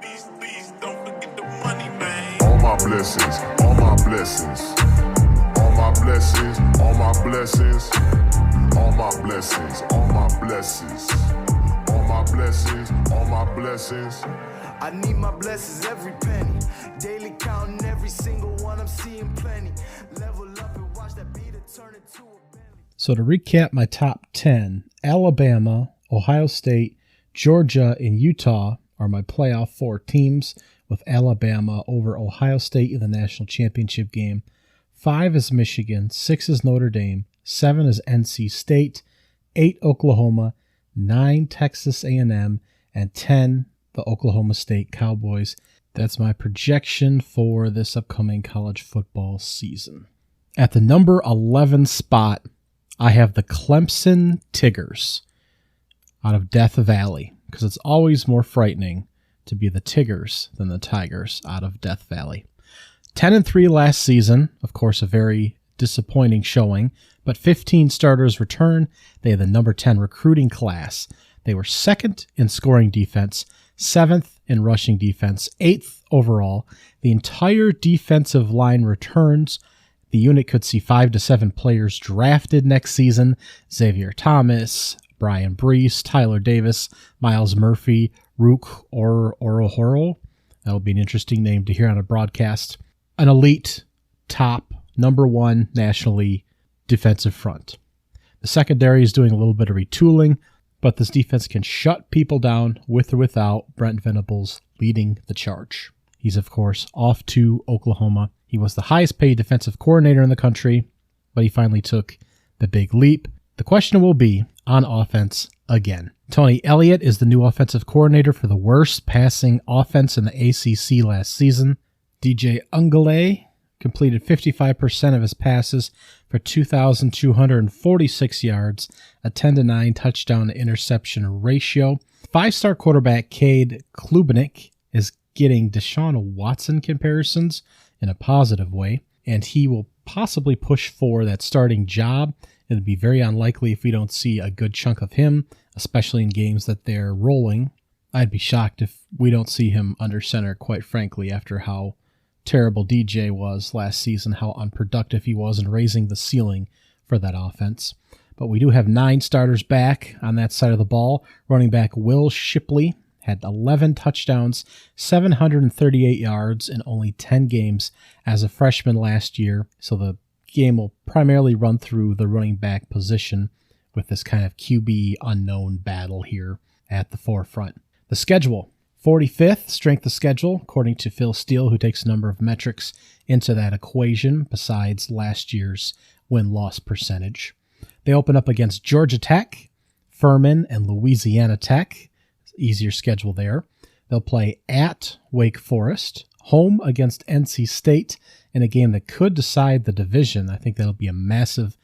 Please don't forget the money, man. All my blessings, all my blessings, all my blessings, all my blessings, all my blessings, all my blessings, all my blessings, all my blessings. I need my blessings every penny, daily counting every single one. I'm seeing plenty. Level up and watch that beat turn into a Bentley. So to recap my top 10, Alabama, Ohio State, Georgia, and Utah are my playoff 4 teams, with Alabama over Ohio State in the national championship game. 5 is Michigan, 6 is Notre Dame, 7 is NC State, 8 Oklahoma, 9 Texas A&M, and 10 the Oklahoma State Cowboys. That's my projection for this upcoming college football season. At the number 11 spot, I have the Clemson Tigers out of Death Valley, because it's always more frightening to be the Tigers than the Tigers out of Death Valley. 10-3 last season, of course, a very disappointing showing, but 15 starters return. They had the number 10 recruiting class. They were 2nd in scoring defense, 7th in rushing defense, 8th overall. The entire defensive line returns. The unit could see 5 to 7 players drafted next season. Xavier Thomas, Brian Brees, Tyler Davis, Miles Murphy, Rook Orohoro. That'll be an interesting name to hear on a broadcast. An elite, top, number 1 nationally defensive front. The secondary is doing a little bit of retooling, but this defense can shut people down with or without Brent Venables leading the charge. He's, of course, off to Oklahoma. He was the highest paid defensive coordinator in the country, but he finally took the big leap. The question will be on offense again. Tony Elliott is the new offensive coordinator for the worst passing offense in the ACC last season. DJ Ungale completed 55% of his passes for 2,246 yards, a 10-9 touchdown to interception ratio. 5-star quarterback Cade Klubnik is getting Deshaun Watson comparisons in a positive way, and he will possibly push for that starting job. It'd be very unlikely if we don't see a good chunk of him, especially in games that they're rolling. I'd be shocked if we don't see him under center, quite frankly, after how terrible DJ was last season, how unproductive he was in raising the ceiling for that offense. But we do have 9 starters back on that side of the ball. Running back Will Shipley had 11 touchdowns, 738 yards in only 10 games as a freshman last year. So the game will primarily run through the running back position with this kind of QB unknown battle here at the forefront. The schedule, 45th strength of schedule, according to Phil Steele, who takes a number of metrics into that equation besides last year's win-loss percentage. They open up against Georgia Tech, Furman, and Louisiana Tech. Easier schedule there. They'll play at Wake Forest, home against NC State, in a game that could decide the division. I think that'll be a massive,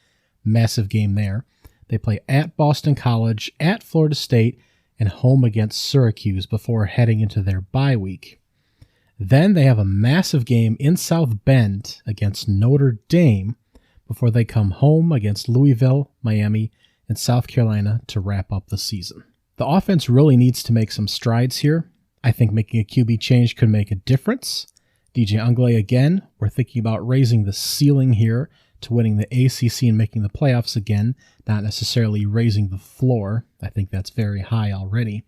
massive game there. They play at Boston College, at Florida State, and home against Syracuse before heading into their bye week. Then they have a massive game in South Bend against Notre Dame before they come home against Louisville, Miami, and South Carolina to wrap up the season. The offense really needs to make some strides here. I think making a QB change could make a difference. DJ Ungale again, we're thinking about raising the ceiling here to winning the ACC and making the playoffs again, not necessarily raising the floor. I think that's very high already.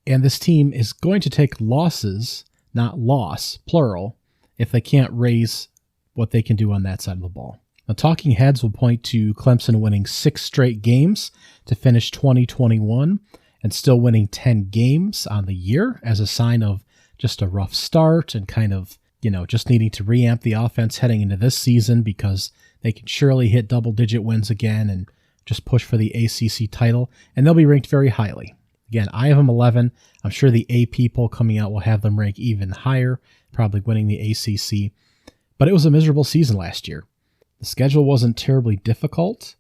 And this team is going to take losses, not loss, plural, if they can't raise what they can do on that side of the ball. Now, talking heads will point to Clemson winning 6 straight games to finish 2021 and still winning 10 games on the year as a sign of just a rough start and kind of, just needing to reamp the offense heading into this season, because they can surely hit double-digit wins again and just push for the ACC title, and they'll be ranked very highly. Again, I have them 11. I'm sure the AP poll coming out will have them rank even higher, probably winning the ACC. But it was a miserable season last year. The schedule wasn't terribly difficult,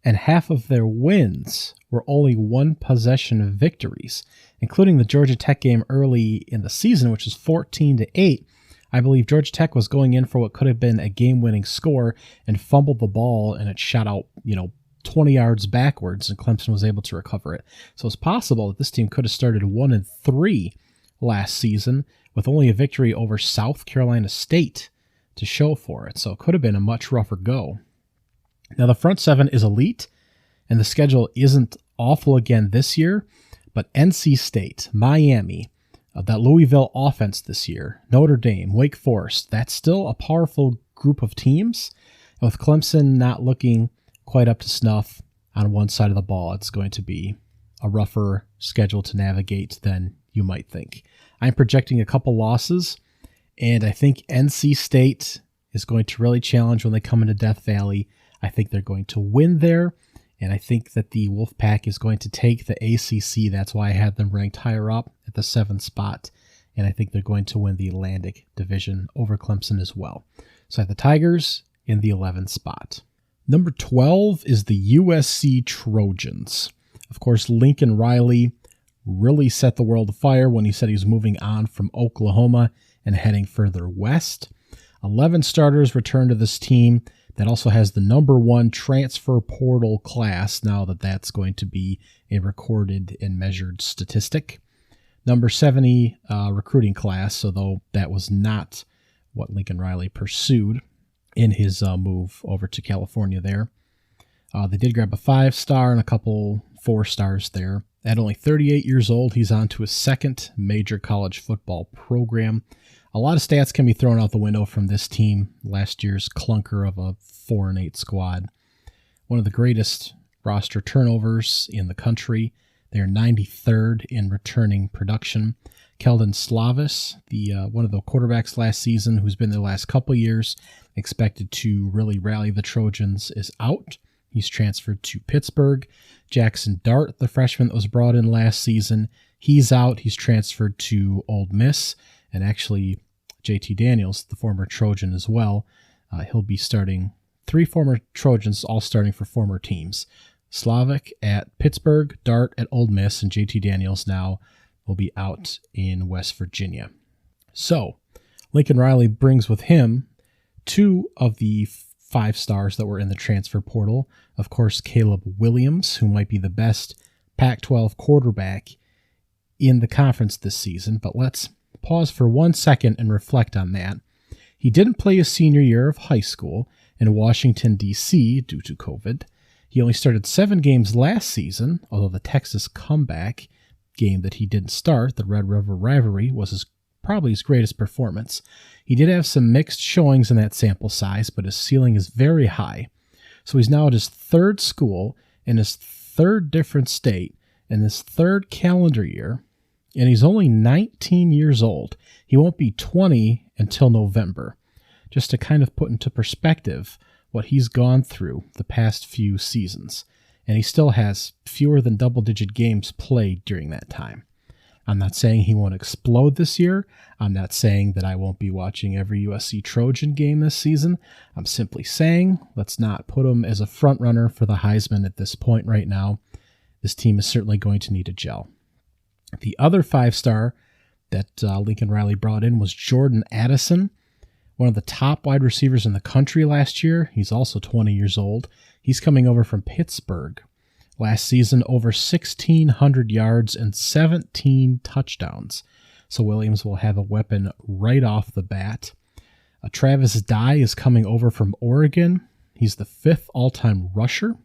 and half of their wins were only 1-possession victories, including the Georgia Tech game early in the season, which was 14-8. I believe Georgia Tech was going in for what could have been a game-winning score and fumbled the ball, and it shot out, 20 yards backwards, and Clemson was able to recover it. So it's possible that this team could have started 1-3 last season with only a victory over South Carolina State to show for it. So it could have been a much rougher go. Now the front seven is elite, and the schedule isn't awful again this year, but NC State, Miami, that Louisville offense this year, Notre Dame, Wake Forest, that's still a powerful group of teams. And with Clemson not looking quite up to snuff on one side of the ball, it's going to be a rougher schedule to navigate than you might think. I'm projecting a couple losses, and I think NC State is going to really challenge when they come into Death Valley. I think they're going to win there, and I think that the Wolfpack is going to take the ACC. That's why I had them ranked higher up at the 7th spot, and I think they're going to win the Atlantic Division over Clemson as well. So I have the Tigers in the 11th spot. Number 12 is the USC Trojans. Of course, Lincoln Riley really set the world afire when he said he was moving on from Oklahoma and heading further west. 11 starters returned to this team that also has the number 1 transfer portal class, now that that's going to be a recorded and measured statistic. Number 70 recruiting class, although that was not what Lincoln Riley pursued in his move over to California there. They did grab a 5-star and a couple 4-stars there. At only 38 years old, he's on to his second major college football program. A lot of stats can be thrown out the window from this team, last year's clunker of a 4-8 squad. One of the greatest roster turnovers in the country. They're 93rd in returning production. Keldon Slavis, one of the quarterbacks last season, who's been there the last couple years, expected to really rally the Trojans, is out. He's transferred to Pittsburgh. Jackson Dart, the freshman that was brought in last season, he's out. He's transferred to Ole Miss. And actually, JT Daniels, the former Trojan as well, he'll be starting 3 former Trojans, all starting for former teams. Slavic at Pittsburgh, Dart at Ole Miss, and JT Daniels now will be out in West Virginia. So, Lincoln Riley brings with him 2 of the 5 stars that were in the transfer portal. Of course, Caleb Williams, who might be the best Pac-12 quarterback in the conference this season, but let's pause for 1 second and reflect on that. He didn't play his senior year of high school in Washington, D.C. due to COVID. He only started 7 games last season, although the Texas comeback game that he didn't start, the Red River Rivalry, was probably his greatest performance. He did have some mixed showings in that sample size, but his ceiling is very high. So he's now at his 3rd school in his 3rd different state in his 3rd calendar year, and he's only 19 years old. He won't be 20 until November. Just to kind of put into perspective what he's gone through the past few seasons. And he still has fewer than double-digit games played during that time. I'm not saying he won't explode this year. I'm not saying that I won't be watching every USC Trojan game this season. I'm simply saying let's not put him as a front runner for the Heisman at this point right now. This team is certainly going to need a gel. The other 5-star that Lincoln Riley brought in was Jordan Addison, one of the top wide receivers in the country last year. He's also 20 years old. He's coming over from Pittsburgh. Last season, over 1,600 yards and 17 touchdowns. So Williams will have a weapon right off the bat. Travis Dye is coming over from Oregon. He's the 5th all-time rusher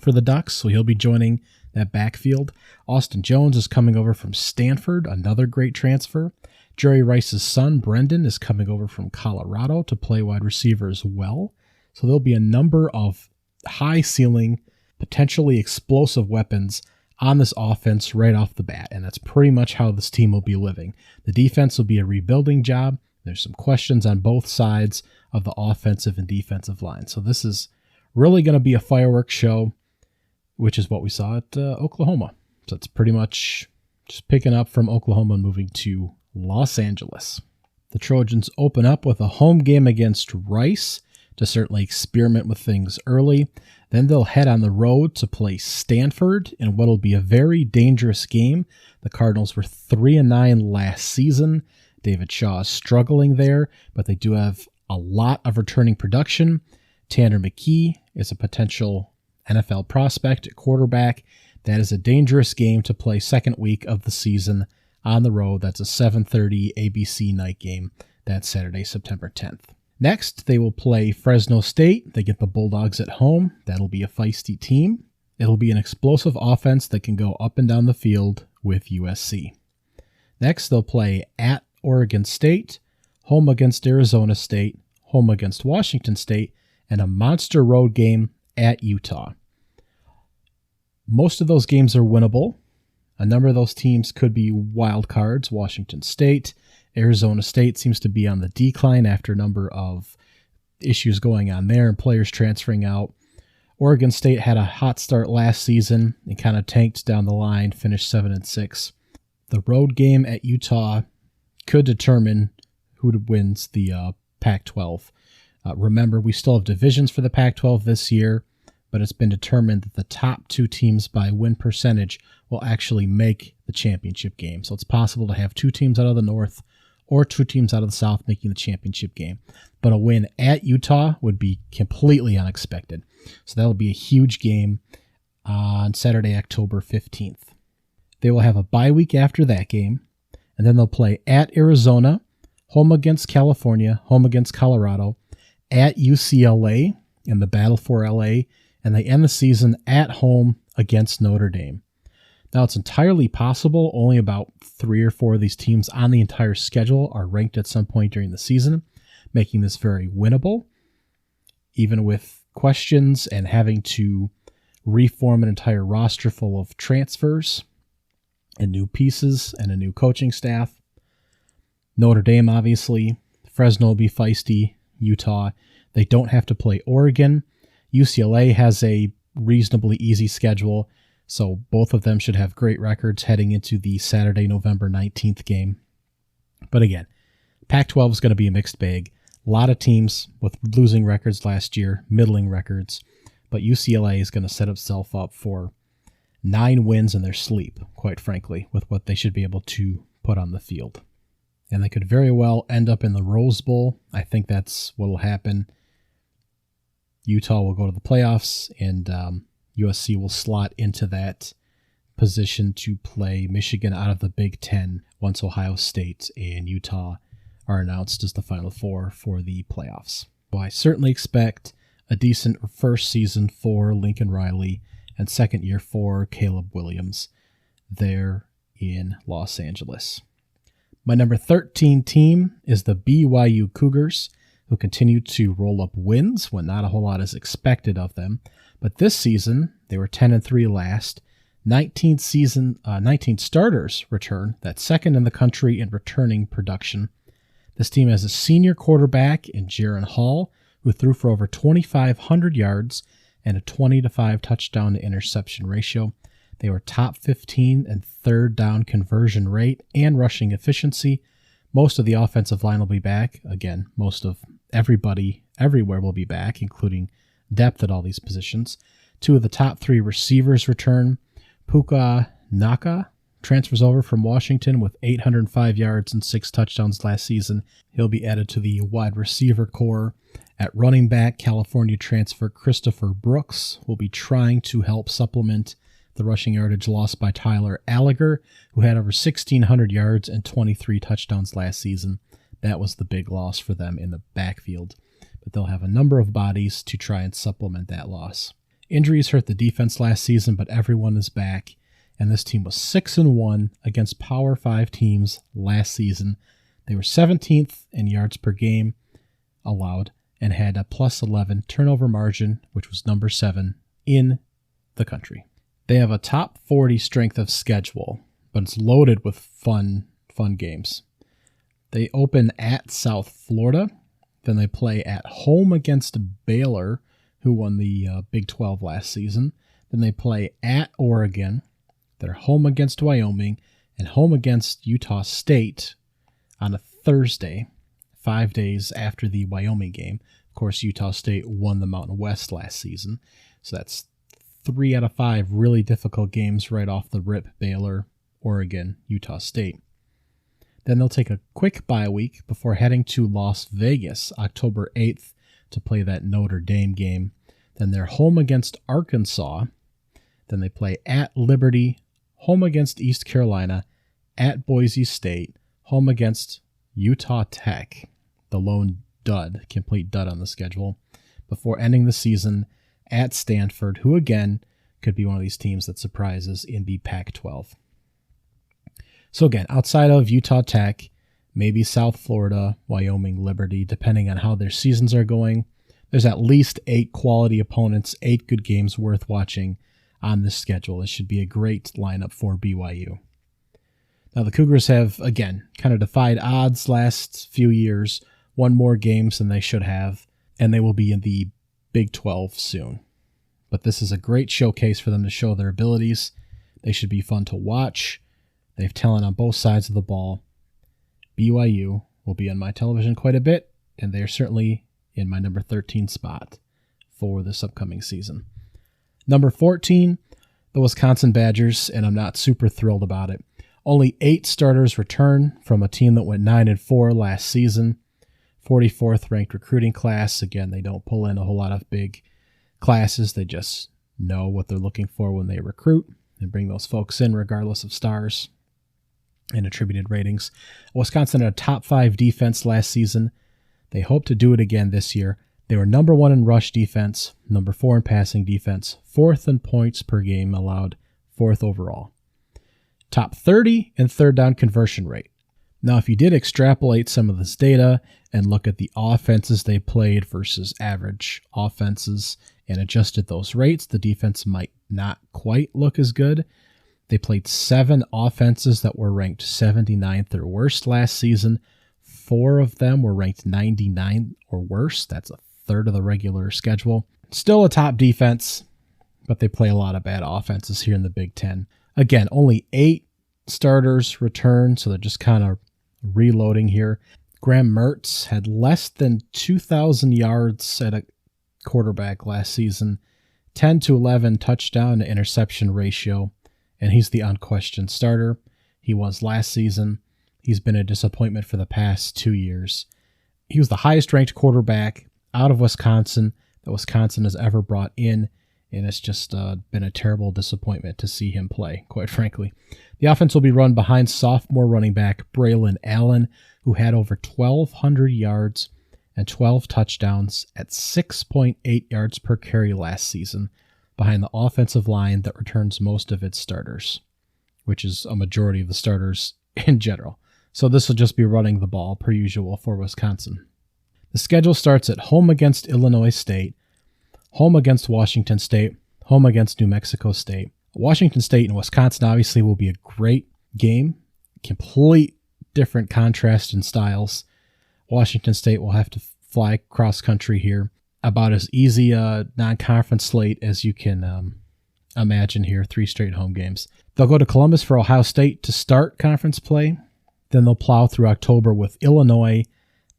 for the Ducks, so he'll be joining that backfield. Austin Jones is coming over from Stanford, another great transfer. Jerry Rice's son, Brendan, is coming over from Colorado to play wide receiver as well. So there'll be a number of high-ceiling, potentially explosive weapons on this offense right off the bat, and that's pretty much how this team will be living. The defense will be a rebuilding job. There's some questions on both sides of the offensive and defensive line. So this is really going to be a fireworks show, which is what we saw at Oklahoma. So it's pretty much just picking up from Oklahoma and moving to Los Angeles. The Trojans open up with a home game against Rice to certainly experiment with things early. Then they'll head on the road to play Stanford in what will be a very dangerous game. The Cardinals were 3-9 last season. David Shaw is struggling there, but they do have a lot of returning production. Tanner McKee is a potential NFL prospect at quarterback. That is a dangerous game to play second week of the season on the road. That's a 7:30 ABC night game. That's Saturday, September 10th. Next, they will play Fresno State. They get the Bulldogs at home. That'll be a feisty team. It'll be an explosive offense that can go up and down the field with USC. Next, they'll play at Oregon State, home against Arizona State, home against Washington State, and a monster road game at Utah. Most of those games are winnable. A number of those teams could be wild cards. Washington State, Arizona State seems to be on the decline after a number of issues going on there and players transferring out. Oregon State had a hot start last season and kind of tanked down the line, finished 7-6. The road game at Utah could determine who wins the Pac-12. Remember, we still have divisions for the Pac-12 this year, but it's been determined that the top two teams by win percentage will actually make the championship game. So it's possible to have two teams out of the North or two teams out of the South making the championship game. But a win at Utah would be completely unexpected. So that'll be a huge game on Saturday, October 15th. They will have a bye week after that game, and then they'll play at Arizona, home against California, home against Colorado, at UCLA in the battle for LA, and they end the season at home against Notre Dame. Now, it's entirely possible only about 3 or 4 of these teams on the entire schedule are ranked at some point during the season, making this very winnable, even with questions and having to reform an entire roster full of transfers and new pieces and a new coaching staff. Notre Dame, obviously. Fresno will be feisty. Utah. They don't have to play Oregon. UCLA has a reasonably easy schedule, so both of them should have great records heading into the Saturday, November 19th game. But again, Pac-12 is going to be a mixed bag. A lot of teams with losing records last year, middling records, but UCLA is going to set itself up for 9 wins in their sleep, quite frankly, with what they should be able to put on the field. And they could very well end up in the Rose Bowl. I think that's what will happen. Utah will go to the playoffs, and USC will slot into that position to play Michigan out of the Big Ten once Ohio State and Utah are announced as the Final Four for the playoffs. Well, I certainly expect a decent first season for Lincoln Riley and second year for Caleb Williams there in Los Angeles. My number 13 team is the BYU Cougars, who continue to roll up wins when not a whole lot is expected of them. But this season, they were 10-3 last. 19 starters return. That's second in the country in returning production. This team has a senior quarterback in Jaron Hall, who threw for over 2,500 yards and a 20-5 touchdown to interception ratio. They were top 15 in third down conversion rate and rushing efficiency. Most of the offensive line will be back. Again, most of everybody everywhere will be back, including depth at all these positions. 2 of the top 3 receivers return. Puka Naka transfers over from Washington with 805 yards and 6 touchdowns last season. He'll be added to the wide receiver core. At running back, California transfer Christopher Brooks will be trying to help supplement the rushing yardage lost by Tyler Alliger, who had over 1,600 yards and 23 touchdowns last season. That was the big loss for them in the backfield. But they'll have a number of bodies to try and supplement that loss. Injuries hurt the defense last season, but everyone is back, and this team was 6-1 against Power 5 teams last season. They were 17th in yards per game allowed and had a plus 11 turnover margin, which was number 7 in the country. They have a top 40 strength of schedule, but it's loaded with fun games. They open at South Florida, then they play at home against Baylor, who won the Big 12 last season. Then they play at Oregon, they're home against Wyoming, and home against Utah State on a Thursday, 5 days after the Wyoming game. Of course, Utah State won the Mountain West last season, so that's 3 out of 5 really difficult games right off the rip: Baylor, Oregon, Utah State. Then they'll take a quick bye week before heading to Las Vegas October 8th to play that Notre Dame game. Then they're home against Arkansas. Then they play at Liberty, home against East Carolina, at Boise State, home against Utah Tech, the lone complete dud on the schedule, before ending the season at Stanford, who again could be one of these teams that surprises in the Pac-12. So again, outside of Utah Tech, maybe South Florida, Wyoming, Liberty, depending on how their seasons are going, there's at least 8 quality opponents, 8 good games worth watching on this schedule. This should be a great lineup for BYU. Now the Cougars have, again, kind of defied odds last few years, won more games than they should have, and they will be in the Big 12 soon. But this is a great showcase for them to show their abilities. They should be fun to watch. They have talent on both sides of the ball. BYU will be on my television quite a bit, and they are certainly in my number 13 spot for this upcoming season. Number 14, the Wisconsin Badgers, and I'm not super thrilled about it. Only 8 starters return from a team that went 9-4 last season. 44th ranked recruiting class. Again, they don't pull in a whole lot of big classes. They just know what they're looking for when they recruit and bring those folks in regardless of stars and attributed ratings. Wisconsin had a top 5 defense last season. They hope to do it again this year. They were number 1 in rush defense, number 4 in passing defense, 4th in points per game allowed, 4th overall. Top 30 in third down conversion rate. Now, if you did extrapolate some of this data and look at the offenses they played versus average offenses and adjusted those rates, the defense might not quite look as good. They played 7 offenses that were ranked 79th or worse last season. 4 of them were ranked 99 or worse. That's a third of the regular schedule. Still a top defense, but they play a lot of bad offenses here in the Big Ten. Again, only 8 starters return, so they're just kind of reloading here. Graham Mertz had less than 2,000 yards at a quarterback last season, 10 to 11 touchdown to interception ratio, and he's the unquestioned starter. He was last season. He's been a disappointment for the past 2 years. He was the highest ranked quarterback out of Wisconsin that Wisconsin has ever brought in, and it's just been a terrible disappointment to see him play, quite frankly. The offense will be run behind sophomore running back Braylon Allen, who had over 1,200 yards and 12 touchdowns at 6.8 yards per carry last season, behind the offensive line that returns most of its starters, which is a majority of the starters in general. So this will just be running the ball per usual for Wisconsin. The schedule starts at home against Illinois State, home against Washington State, home against New Mexico State. Washington State and Wisconsin obviously will be a great game. Complete different contrast in styles. Washington State will have to fly cross country here. About as easy a non-conference slate as you can imagine here. 3 straight home games. They'll go to Columbus for Ohio State to start conference play. Then they'll plow through October with Illinois,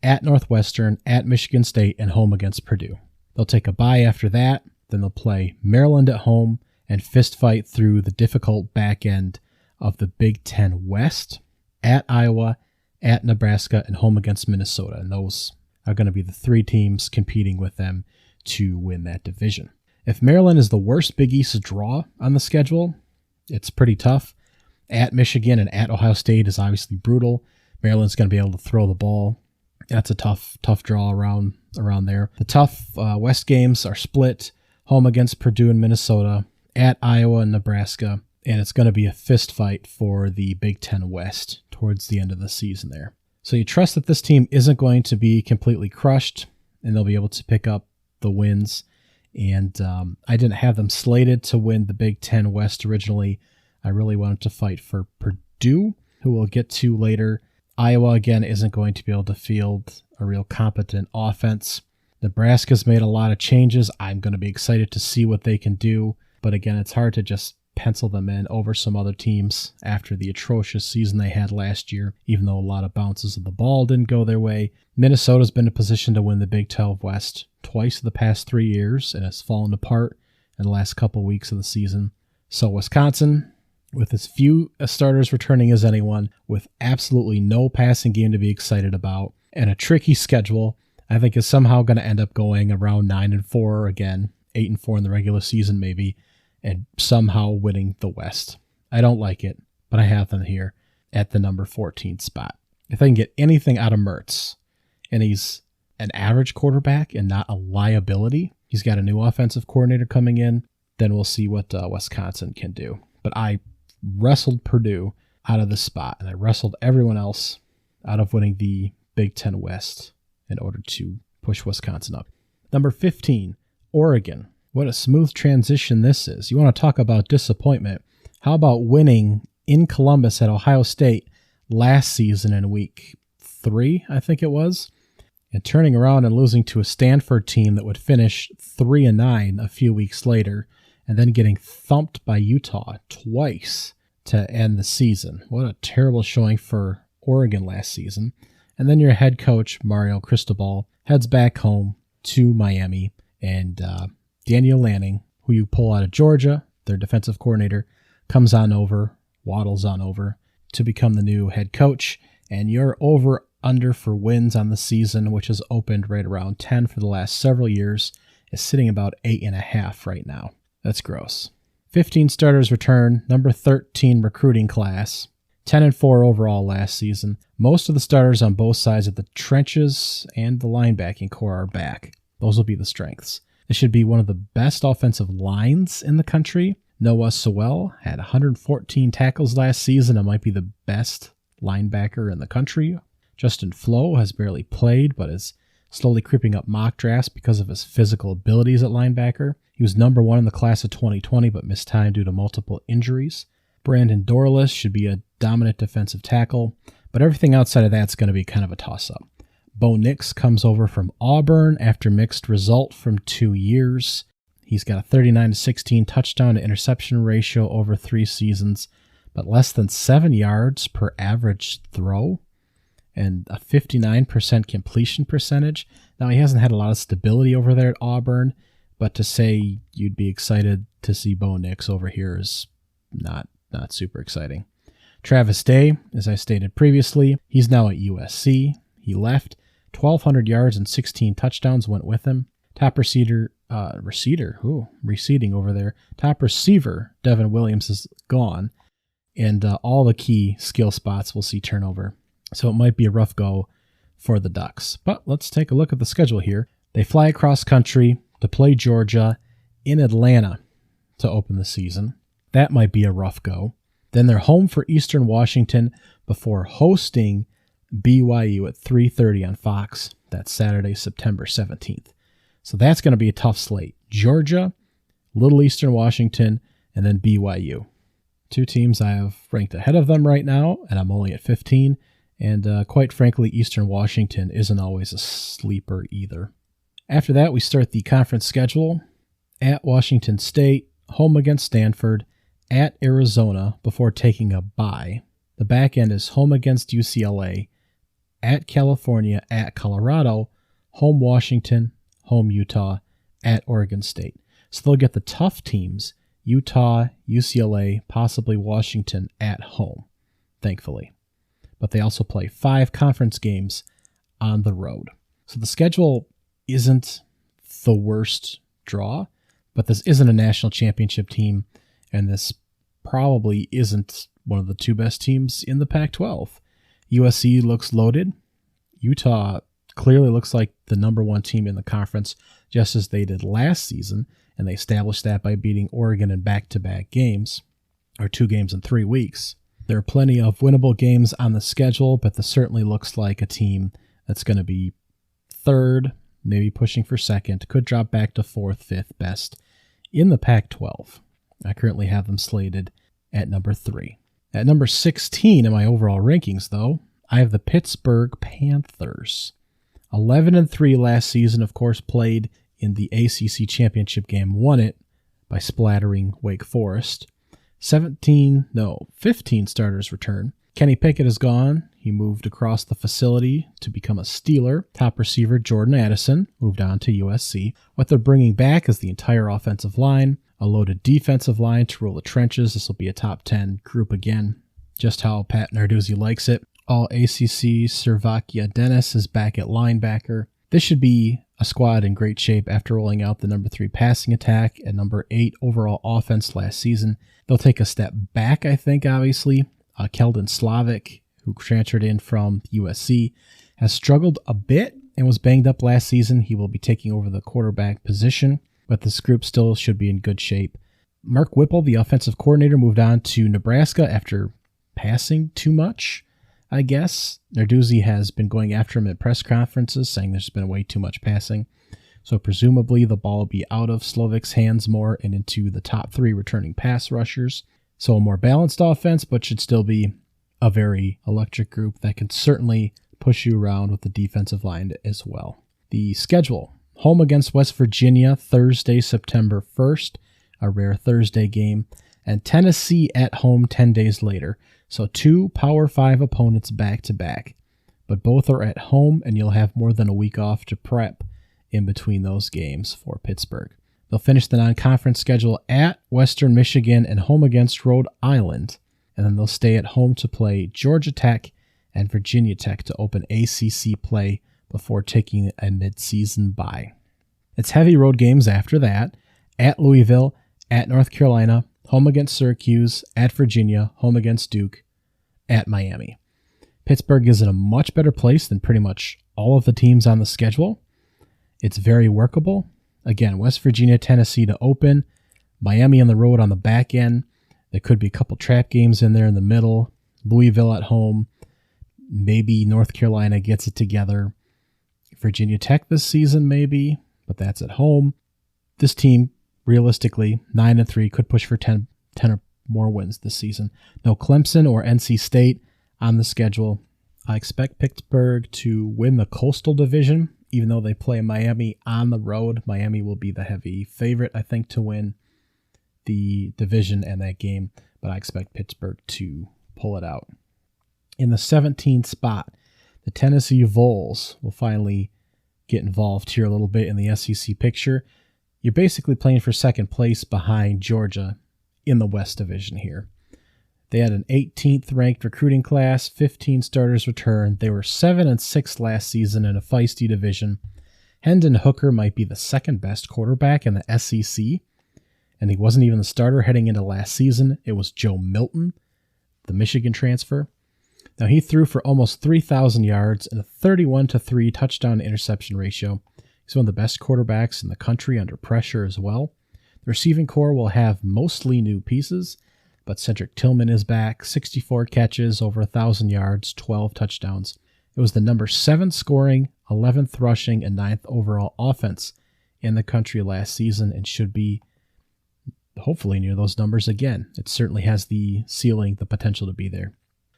at Northwestern, at Michigan State, and home against Purdue. They'll take a bye after that. Then they'll play Maryland at home and fist fight through the difficult back end of the Big Ten West, at Iowa, at Nebraska, and home against Minnesota. And those are going to be the 3 teams competing with them to win that division. If Maryland is the worst Big East draw on the schedule, it's pretty tough. At Michigan and at Ohio State is obviously brutal. Maryland's going to be able to throw the ball. That's a tough draw around there. The tough West games are split. Home against Purdue and Minnesota, at Iowa and Nebraska, and it's going to be a fist fight for the Big Ten West towards the end of the season there. So you trust that this team isn't going to be completely crushed, and they'll be able to pick up the wins. And I didn't have them slated to win the Big Ten West originally. I really wanted to fight for Purdue, who we'll get to later. Iowa, again, isn't going to be able to field a real competent offense. Nebraska's made a lot of changes. I'm going to be excited to see what they can do. But again, it's hard to just pencil them in over some other teams after the atrocious season they had last year, even though a lot of bounces of the ball didn't go their way. Minnesota's been in a position to win the Big 12 West twice in the past 3 years and has fallen apart in the last couple weeks of the season. So Wisconsin, with as few starters returning as anyone, with absolutely no passing game to be excited about, and a tricky schedule, I think is somehow going to end up going around 9-4 again, 8-4 in the regular season maybe, and somehow winning the West. I don't like it, but I have them here. at the number 14 spot. If I can get anything out of Mertz, and he's an average quarterback and not a liability, he's got a new offensive coordinator coming in, then we'll see what Wisconsin can do. But I wrestled Purdue out of the spot, and I wrestled everyone else out of winning the Big Ten West in order to push Wisconsin up. Number 15, Oregon. What a smooth transition this is. You want to talk about disappointment. How about winning in Columbus at Ohio State last season in week 3, I think it was, and turning around and losing to a Stanford team that would finish 3-9 a few weeks later, and then getting thumped by Utah twice to end the season. What a terrible showing for Oregon last season. And then your head coach, Mario Cristobal, heads back home to Miami, and Daniel Lanning, who you pull out of Georgia, their defensive coordinator, comes on over, waddles on over to become the new head coach, and you're over-under for wins on the season, which has opened right around 10 for the last several years, is sitting about 8.5 right now. That's gross. 15 starters return, number 13 recruiting class, 10-4 overall last season. Most of the starters on both sides of the trenches and the linebacking core are back. Those will be the strengths. This should be one of the best offensive lines in the country. Noah Sewell had 114 tackles last season and might be the best linebacker in the country. Justin Flo has barely played, but is slowly creeping up mock drafts because of his physical abilities at linebacker. He was number 1 in the class of 2020, but missed time due to multiple injuries. Brandon Dorlus should be a dominant defensive tackle, but everything outside of that's going to be kind of a toss-up. Bo Nix comes over from Auburn after mixed result from 2 years. He's got a 39-16 touchdown to interception ratio over 3 seasons, but less than 7 yards per average throw and a 59% completion percentage. Now, he hasn't had a lot of stability over there at Auburn, but to say you'd be excited to see Bo Nix over here is not super exciting. Travis Day, as I stated previously, he's now at USC. He left. 1,200 yards and 16 touchdowns went with him. Top receiver, receding over there. Top receiver, Devin Williams, is gone. And all the key skill spots will see turnover. So it might be a rough go for the Ducks. But let's take a look at the schedule here. They fly across country to play Georgia in Atlanta to open the season. That might be a rough go. Then they're home for Eastern Washington before hosting BYU at 3:30 on Fox. That's Saturday, September 17th. So that's going to be a tough slate. Georgia, Little Eastern Washington, and then BYU. 2 teams I have ranked ahead of them right now, and I'm only at 15. And quite frankly, Eastern Washington isn't always a sleeper either. After that, we start the conference schedule at Washington State, home against Stanford, at Arizona before taking a bye. The back end is home against UCLA, at California, at Colorado, home Washington, home Utah, at Oregon State. So they'll get the tough teams, Utah, UCLA, possibly Washington, at home, thankfully. But they also play 5 conference games on the road. So the schedule isn't the worst draw, but this isn't a national championship team, and this probably isn't one of the 2 best teams in the Pac-12. USC looks loaded. Utah clearly looks like the number 1 team in the conference, just as they did last season, and they established that by beating Oregon in back-to-back games, or 2 games in 3 weeks. There are plenty of winnable games on the schedule, but this certainly looks like a team that's going to be 3rd, maybe pushing for 2nd, could drop back to 4th, 5th best in the Pac-12. I currently have them slated at number 3. At number 16 in my overall rankings, though, I have the Pittsburgh Panthers. 11-3 last season, of course, played in the ACC championship game, won it by splattering Wake Forest. 15 starters return. Kenny Pickett is gone. He moved across the facility to become a Steeler. Top receiver Jordan Addison moved on to USC. What they're bringing back is the entire offensive line, a loaded defensive line to rule the trenches. This will be a top 10 group again, just how Pat Narduzzi likes it. All ACC Servakia Dennis is back at linebacker. This should be a squad in great shape after rolling out the number 3 passing attack and number 8 overall offense last season. They'll take a step back, I think, obviously, Keldon Slavic, who transferred in from USC, has struggled a bit and was banged up last season. He will be taking over the quarterback position, but this group still should be in good shape. Mark Whipple, the offensive coordinator, moved on to Nebraska after passing too much, I guess. Narduzzi has been going after him at press conferences, saying there's been way too much passing. So presumably the ball will be out of Slovic's hands more and into the top 3 returning pass rushers. So a more balanced offense, but should still be a very electric group that can certainly push you around with the defensive line as well. The schedule: home against West Virginia, Thursday, September 1st, a rare Thursday game, and Tennessee at home 10 days later. So 2 Power 5 opponents back-to-back. But both are at home, and you'll have more than a week off to prep in between those games for Pittsburgh. They'll finish the non-conference schedule at Western Michigan and home against Rhode Island, and then they'll stay at home to play Georgia Tech and Virginia Tech to open ACC play before taking a mid-season bye. It's heavy road games after that: at Louisville, at North Carolina, home against Syracuse, at Virginia, home against Duke, at Miami. Pittsburgh is in a much better place than pretty much all of the teams on the schedule. It's very workable. Again, West Virginia, Tennessee to open, Miami on the road on the back end. There could be a couple trap games in there in the middle. Louisville at home. Maybe North Carolina gets it together. Virginia Tech this season maybe, but that's at home. This team, realistically, 9-3, could push for 10 or more wins this season. No Clemson or NC State on the schedule. I expect Pittsburgh to win the Coastal Division, even though they play Miami on the road. Miami will be the heavy favorite, I think, to win the division and that game, but I expect Pittsburgh to pull it out. In the 17th spot, the Tennessee Vols will finally get involved here a little bit in the SEC picture. You're basically playing for second place behind Georgia in the West Division here. They had an 18th ranked recruiting class, 15 starters returned. They were 7-6 last season in a feisty division. Hendon Hooker might be the second best quarterback in the SEC, and he wasn't even the starter heading into last season. It was Joe Milton, the Michigan transfer. Now he threw for almost 3,000 yards and a 31-3 touchdown interception ratio. He's one of the best quarterbacks in the country under pressure as well. The receiving core will have mostly new pieces, but Cedric Tillman is back, 64 catches, over 1,000 yards, 12 touchdowns. It was the number 7 scoring, 11th rushing, and 9th overall offense in the country last season and should be hopefully near those numbers again. It certainly has the ceiling, the potential to be there.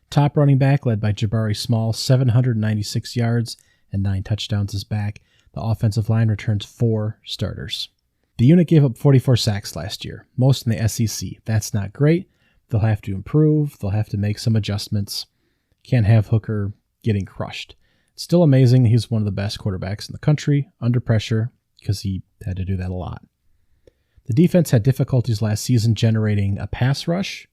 Top running back, led by Jabari Small, 796 yards and 9 touchdowns, is back. The offensive line returns 4 starters. The unit gave up 44 sacks last year, most in the SEC. That's not great. They'll have to improve. They'll have to make some adjustments. Can't have Hooker getting crushed. It's still amazing he's one of the best quarterbacks in the country under pressure because he had to do that a lot. The defense had difficulties last season generating a pass rush,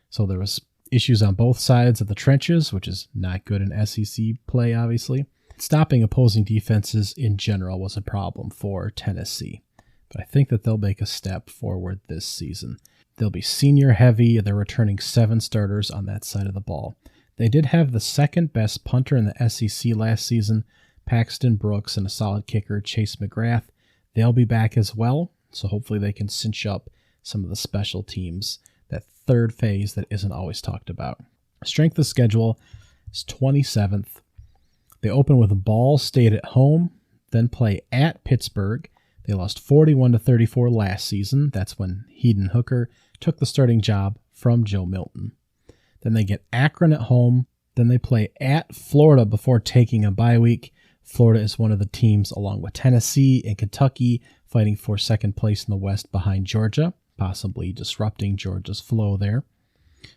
so there was issues on both sides of the trenches, which is not good in SEC play, obviously. Stopping opposing defenses in general was a problem for Tennessee, but I think that they'll make a step forward this season. They'll be senior heavy. They're returning 7 starters on that side of the ball. They did have the second best punter in the SEC last season, Paxton Brooks, and a solid kicker, Chase McGrath. They'll be back as well, so hopefully they can cinch up some of the special teams, that third phase that isn't always talked about. Strength of schedule is 27th. They open with Ball State at home, then play at Pittsburgh. They lost 41-34 last season. That's when Hendon Hooker took the starting job from Joe Milton. Then they get Akron at home. Then they play at Florida before taking a bye week. Florida is one of the teams, along with Tennessee and Kentucky, fighting for second place in the West behind Georgia, possibly disrupting Georgia's flow there.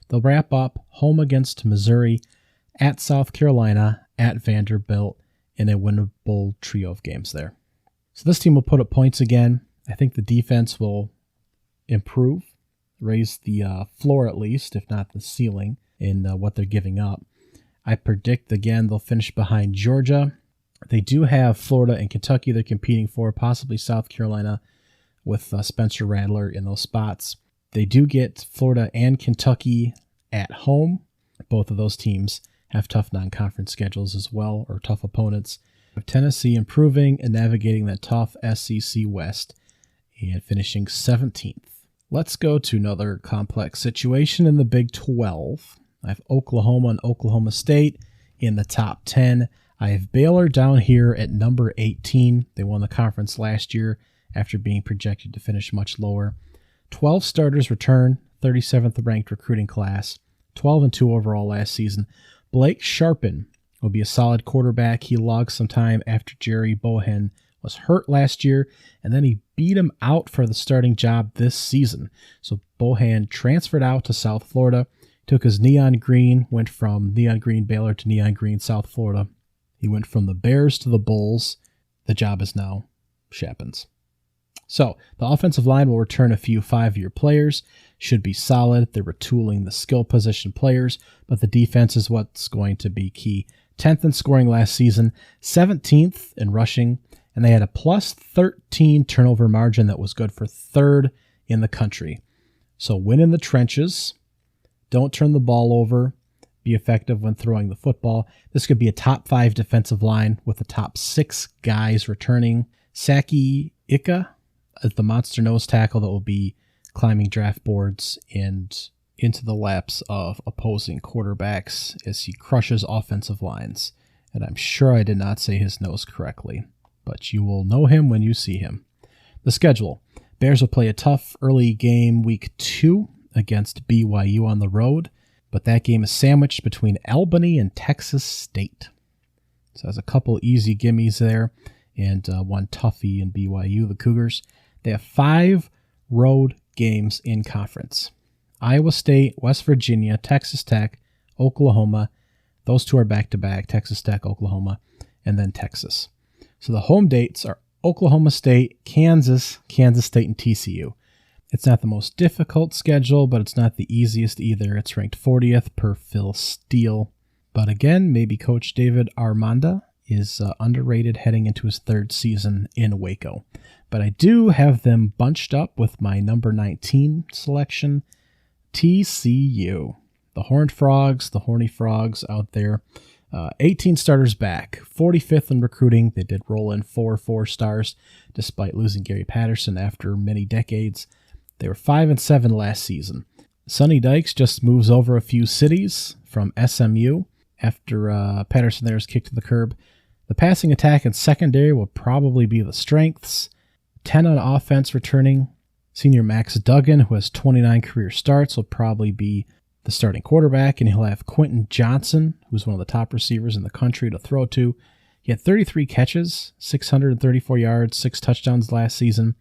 They'll wrap up home against Missouri, at South Carolina, at Vanderbilt, in a winnable trio of games there. So this team will put up points again. I think the defense will improve, raise the floor at least, if not the ceiling, in what they're giving up. I predict, again, they'll finish behind Georgia. They do have Florida and Kentucky they're competing for, possibly South Carolina with Spencer Rattler in those spots. They do get Florida and Kentucky at home, Both of those teams have tough non-conference schedules as well, or tough opponents. Tennessee improving and navigating that tough SEC West and finishing 17th. Let's go to another complex situation in the Big 12. I have Oklahoma and Oklahoma State in the top 10. I have Baylor down here at number 18. They won the conference last year after being projected to finish much lower. 12 starters return, 37th ranked recruiting class, 12-2 overall last season. Blake Sharpen will be a solid quarterback. He logged some time after Jerry Bohan was hurt last year, and then he beat him out for the starting job this season. So Bohan transferred out to South Florida, took his neon green, went from neon green Baylor to neon green South Florida. He went from the Bears to the Bulls. The job is now Shappen's. So the offensive line will return a few 5-year players. Should be solid. They're retooling the skill position players, but the defense is what's going to be key. 10th in scoring last season, 17th in rushing, and they had a plus 13 turnover margin that was good for 3rd in the country. So win in the trenches. Don't turn the ball over. Be effective when throwing the football. This could be a top 5 defensive line with the top 6 guys returning. Saki Ika as the monster nose tackle that will be climbing draft boards and into the laps of opposing quarterbacks as he crushes offensive lines. And I'm sure I did not say his nose correctly, but you will know him when you see him. The schedule. Bears will play a tough early game week 2 against BYU on the road, but that game is sandwiched between Albany and Texas State. So there's a couple easy gimmies there and one toughie in BYU, the Cougars. They have 5 road games in conference. Iowa State, West Virginia, Texas Tech, Oklahoma. Those 2 are back-to-back, Texas Tech, Oklahoma, and then Texas. So the home dates are Oklahoma State, Kansas, Kansas State, and TCU. It's not the most difficult schedule, but it's not the easiest either. It's ranked 40th per Phil Steele. But again, maybe Coach David Armanda is underrated heading into his 3rd season in Waco. But I do have them bunched up with my number 19 selection, TCU. The Horned Frogs, the Horny Frogs out there. 18 starters back, 45th in recruiting. They did roll in 4 stars despite losing Gary Patterson after many decades. They were 5-7 last season. Sonny Dykes just moves over a few cities from SMU after Patterson there is kicked to the curb. The passing attack and secondary will probably be the strengths. 10 on offense returning. Senior Max Duggan, who has 29 career starts, will probably be the starting quarterback, and he'll have Quentin Johnson, who's one of the top receivers in the country, to throw to. He had 33 catches, 634 yards, 6 touchdowns last season,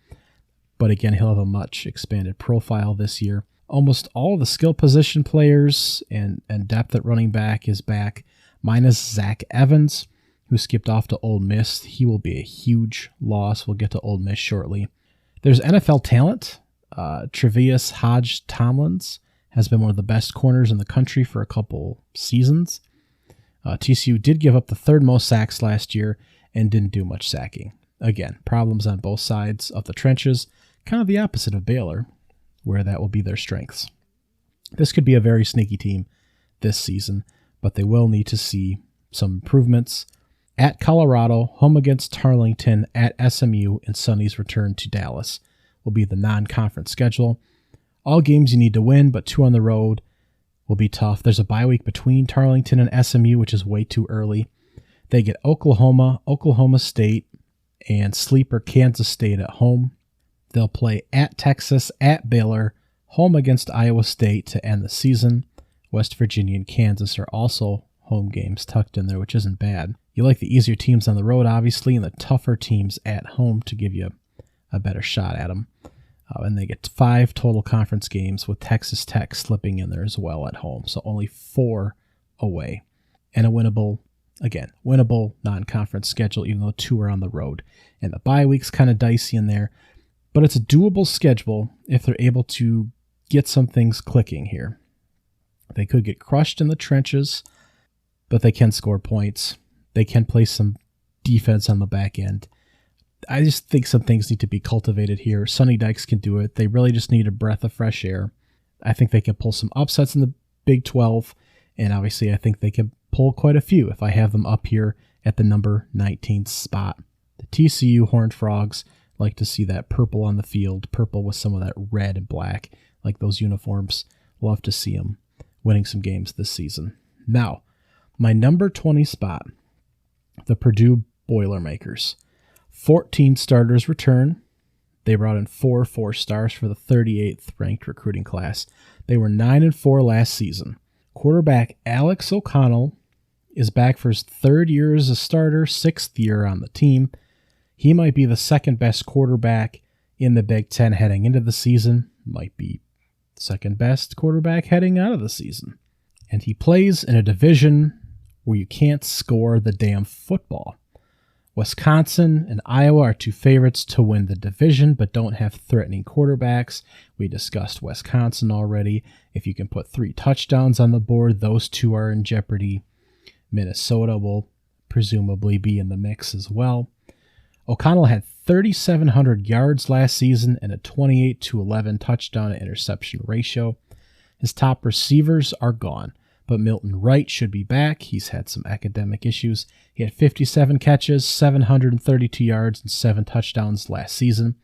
but again, he'll have a much expanded profile this year. Almost all of the skill position players and depth at running back is back, minus Zach Evans, who skipped off to Ole Miss. He will be a huge loss. We'll get to Ole Miss shortly. There's NFL talent. Tre'Vius Hodge-Tomlins has been one of the best corners in the country for a couple seasons. TCU did give up the 3rd most sacks last year and didn't do much sacking. Again, problems on both sides of the trenches, kind of the opposite of Baylor, where that will be their strengths. This could be a very sneaky team this season, but they will need to see some improvements. At Colorado, home against Tarleton, at SMU, and Sonny's return to Dallas will be the non-conference schedule. All games you need to win, but 2 on the road will be tough. There's a bye week between Tarleton and SMU, which is way too early. They get Oklahoma, Oklahoma State, and sleeper Kansas State at home. They'll play at Texas, at Baylor, home against Iowa State to end the season. West Virginia and Kansas are also home games tucked in there, which isn't bad. You like the easier teams on the road, obviously, and the tougher teams at home to give you a better shot at them. And they get 5 total conference games with Texas Tech slipping in there as well at home. So only 4 away. And a winnable non-conference schedule, even though 2 are on the road. And the bye week's kind of dicey in there. But it's a doable schedule if they're able to get some things clicking here. They could get crushed in the trenches, but they can score points. They can play some defense on the back end. I just think some things need to be cultivated here. Sonny Dykes can do it. They really just need a breath of fresh air. I think they can pull some upsets in the Big 12, And obviously, I think they can pull quite a few if I have them up here at the number 19th spot. The TCU Horned Frogs like to see that purple on the field, purple with some of that red and black, like those uniforms. Love to see them winning some games this season. Now, my number 20 spot, the Purdue Boilermakers. 14 starters return. They brought in 4 4-stars for the 38th ranked recruiting class. They were 9-4 last season. Quarterback Alex O'Connell is back for his 3rd year as a starter, 6th year on the team. He might be the second best quarterback in the Big Ten heading into the season. Might be second best quarterback heading out of the season. And he plays in a division where you can't score the damn football. Wisconsin and Iowa are 2 favorites to win the division, but don't have threatening quarterbacks. We discussed Wisconsin already. If you can put 3 touchdowns on the board, those 2 are in jeopardy. Minnesota will presumably be in the mix as well. O'Connell had 3,700 yards last season and a 28-11 touchdown to interception ratio. His top receivers are gone, but Milton Wright should be back. He's had some academic issues. He had 57 catches, 732 yards, and 7 touchdowns last season.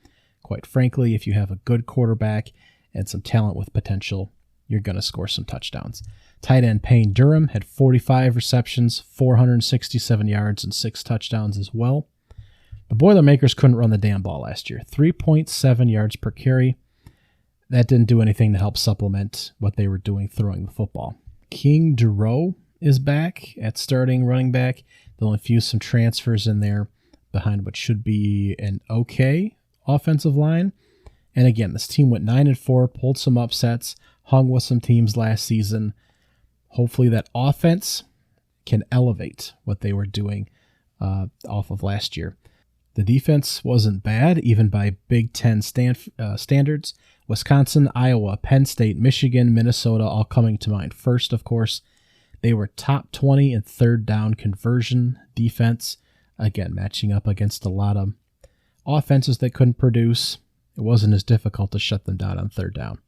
Quite frankly, if you have a good quarterback and some talent with potential, you're going to score some touchdowns. Tight end Payne Durham had 45 receptions, 467 yards, and 6 touchdowns as well. The Boilermakers couldn't run the damn ball last year. 3.7 yards per carry. That didn't do anything to help supplement what they were doing throwing the football. King Duro is back at starting running back. They'll infuse some transfers in there behind what should be an okay offensive line. And again, this team went 9-4, pulled some upsets, hung with some teams last season. Hopefully that offense can elevate what they were doing off of last year. The defense wasn't bad, even by Big Ten standards. Wisconsin, Iowa, Penn State, Michigan, Minnesota, all coming to mind first, of course. They were top 20 in 3rd down conversion defense. Again, matching up against a lot of offenses that couldn't produce. It wasn't as difficult to shut them down on 3rd down.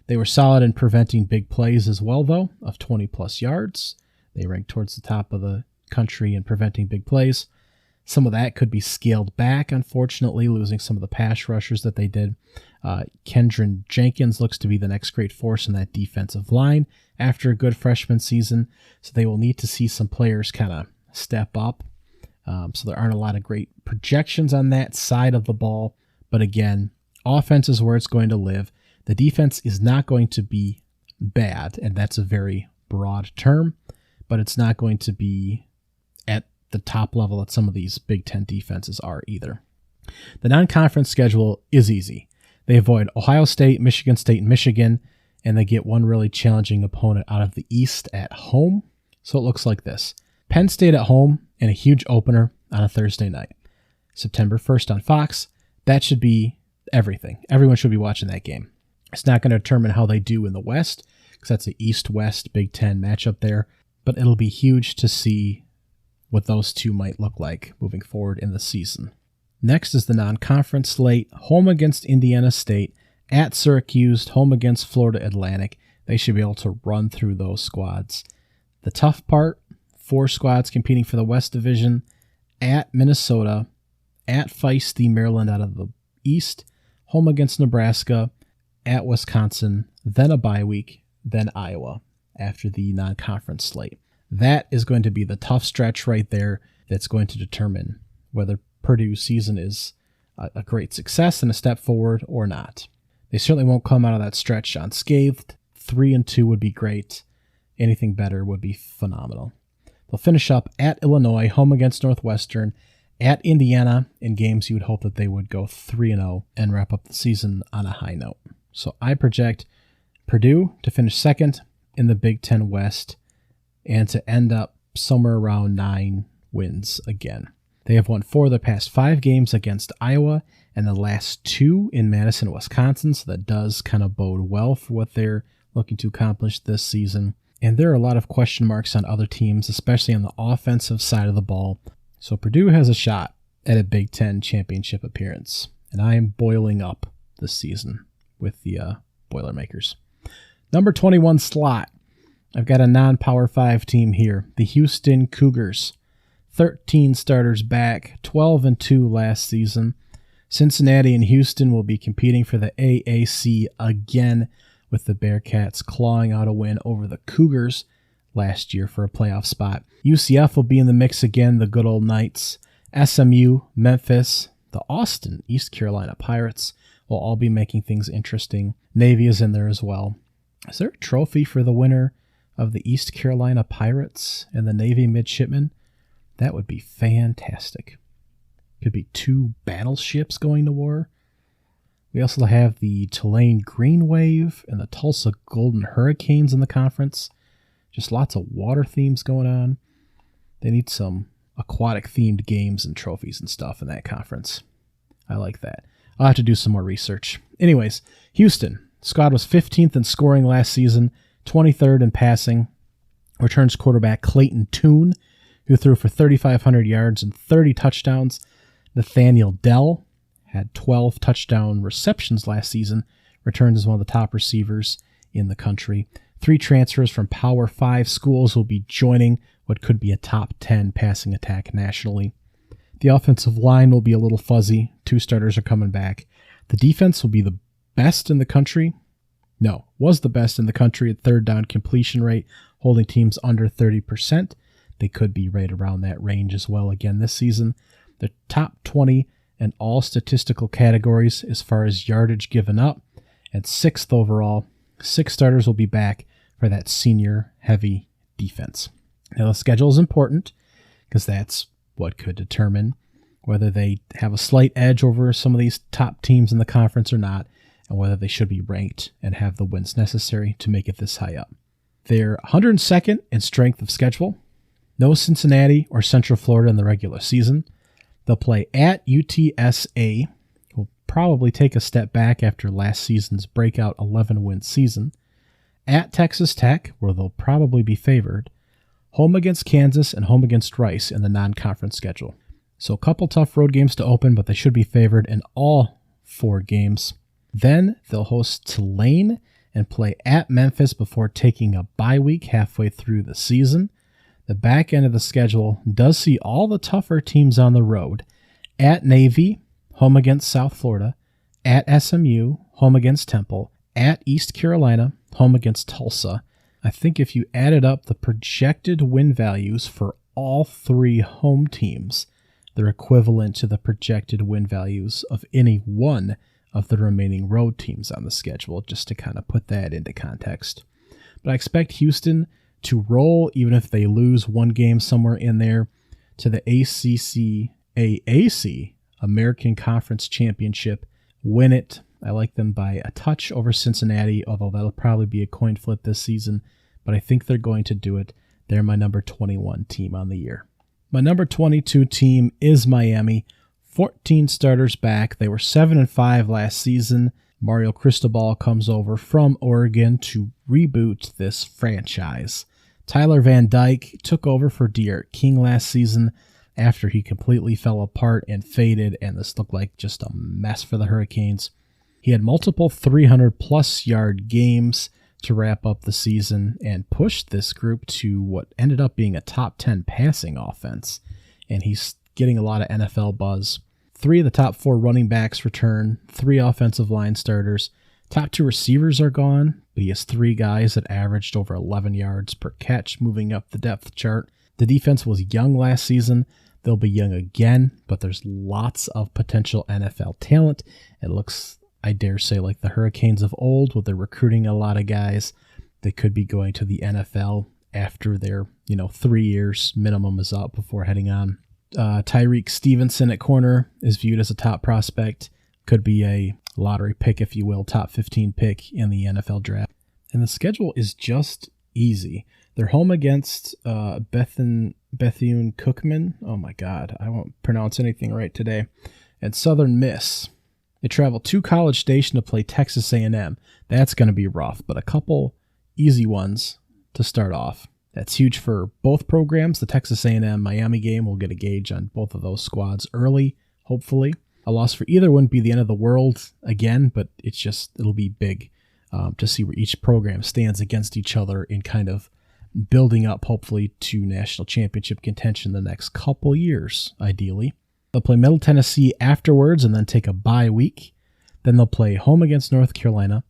They were solid in preventing big plays as well, though, of 20-plus yards. They ranked towards the top of the country in preventing big plays. Some of that could be scaled back, unfortunately, losing some of the pass rushers that they did. Kendron Jenkins looks to be the next great force in that defensive line after a good freshman season, so they will need to see some players kind of step up. So there aren't a lot of great projections on that side of the ball, but again, offense is where it's going to live. The defense is not going to be bad, and that's a very broad term, but it's not going to be at the top level that some of these Big Ten defenses are either. The non-conference schedule is easy. They avoid Ohio State, Michigan State, and Michigan, and they get one really challenging opponent out of the East at home. So it looks like this. Penn State at home and a huge opener on a Thursday night. September 1st on Fox. That should be everything. Everyone should be watching that game. It's not going to determine how they do in the West, because that's the East-West Big Ten matchup there, but it'll be huge to see what those two might look like moving forward in the season. Next is the non-conference slate. Home against Indiana State, at Syracuse, home against Florida Atlantic. They should be able to run through those squads. The tough part, 4 squads competing for the West Division, at Minnesota, at feisty Maryland out of the East, home against Nebraska, at Wisconsin, then a bye week, then Iowa after the non-conference slate. That is going to be the tough stretch right there that's going to determine whether Purdue's season is a great success and a step forward or not. They certainly won't come out of that stretch unscathed. 3-2 would be great. Anything better would be phenomenal. They'll finish up at Illinois, home against Northwestern, at Indiana, in games you would hope that they would go 3-0 and wrap up the season on a high note. So I project Purdue to finish second in the Big Ten West and to end up somewhere around 9 wins again. They have won 4 of the past 5 games against Iowa and the last 2 in Madison, Wisconsin, so that does kind of bode well for what they're looking to accomplish this season. And there are a lot of question marks on other teams, especially on the offensive side of the ball. So Purdue has a shot at a Big Ten championship appearance, and I am boiling up this season with the Boilermakers. Number 21 slot. I've got a non-Power 5 team here, the Houston Cougars. 13 starters back, 12-2 last season. Cincinnati and Houston will be competing for the AAC again, with the Bearcats clawing out a win over the Cougars last year for a playoff spot. UCF will be in the mix again, the good old Knights. SMU, Memphis, the Austin, East Carolina Pirates will all be making things interesting. Navy is in there as well. Is there a trophy for the winner of the East Carolina Pirates and the Navy Midshipmen? That would be fantastic. Could be 2 battleships going to war. We also have the Tulane Green Wave and the Tulsa Golden Hurricanes in the conference. Just lots of water themes going on. They need some aquatic themed games and trophies and stuff in that conference. I like that. I'll have to do some more research. Anyways, Houston. Squad was 15th in scoring last season, 23rd in passing. Returns quarterback Clayton Toon, who threw for 3,500 yards and 30 touchdowns. Nathaniel Dell had 12 touchdown receptions last season, returned as one of the top receivers in the country. 3 transfers from Power 5 schools will be joining what could be a top 10 passing attack nationally. The offensive line will be a little fuzzy. 2 starters are coming back. The defense will be the best in the country. No, was the best in the country at third down completion rate, holding teams under 30%. They could be right around that range as well again this season. The top 20 in all statistical categories as far as yardage given up, and 6th overall. 6 starters will be back for that senior-heavy defense. Now, the schedule is important because that's what could determine whether they have a slight edge over some of these top teams in the conference or not, and whether they should be ranked and have the wins necessary to make it this high up. They're 102nd in strength of schedule. No Cincinnati or Central Florida in the regular season. They'll play at UTSA, who will probably take a step back after last season's breakout 11-win season. At Texas Tech, where they'll probably be favored. Home against Kansas and home against Rice in the non-conference schedule. So a couple tough road games to open, but they should be favored in all 4 games. Then they'll host Tulane and play at Memphis before taking a bye week halfway through the season. The back end of the schedule does see all the tougher teams on the road. At Navy, home against South Florida. At SMU, home against Temple. At East Carolina, home against Tulsa. I think if you added up the projected win values for all 3 home teams, they're equivalent to the projected win values of any one of the remaining road teams on the schedule, just to kind of put that into context. But I expect Houston to roll, even if they lose one game somewhere in there, to the AAC, American Conference Championship, win it. I like them by a touch over Cincinnati, although that'll probably be a coin flip this season, but I think they're going to do it. They're my number 21 team on the year. My number 22 team is Miami. 14 starters back. They were 7-5 last season. Mario Cristobal comes over from Oregon to reboot this franchise. Tyler Van Dyke took over for De'Aaron King last season after he completely fell apart and faded, and this looked like just a mess for the Hurricanes. He had multiple 300-plus yard games to wrap up the season and pushed this group to what ended up being a top 10 passing offense, and he's getting a lot of NFL buzz. 3 of the top 4 running backs return, 3 offensive line starters. Top 2 receivers are gone, but he has 3 guys that averaged over 11 yards per catch, moving up the depth chart. The defense was young last season. They'll be young again, but there's lots of potential NFL talent. It looks, I dare say, like the Hurricanes of old, where they're recruiting a lot of guys. They could be going to the NFL after their 3 years minimum is up before heading on. Tyreek Stevenson at corner is viewed as a top prospect. Could be a lottery pick, if you will, top 15 pick in the NFL draft. And the schedule is just easy. They're home against Bethune Cookman. Oh my God, I won't pronounce anything right today. And Southern Miss. They travel to College Station to play Texas A&M. That's going to be rough, but a couple easy ones to start off. That's huge for both programs. The Texas A&M Miami game will get a gauge on both of those squads early, hopefully. A loss for either wouldn't be the end of the world again, but it'll be big to see where each program stands against each other in kind of building up hopefully to national championship contention the next couple years, ideally. They'll play Middle Tennessee afterwards and then take a bye week. Then they'll play home against North Carolina,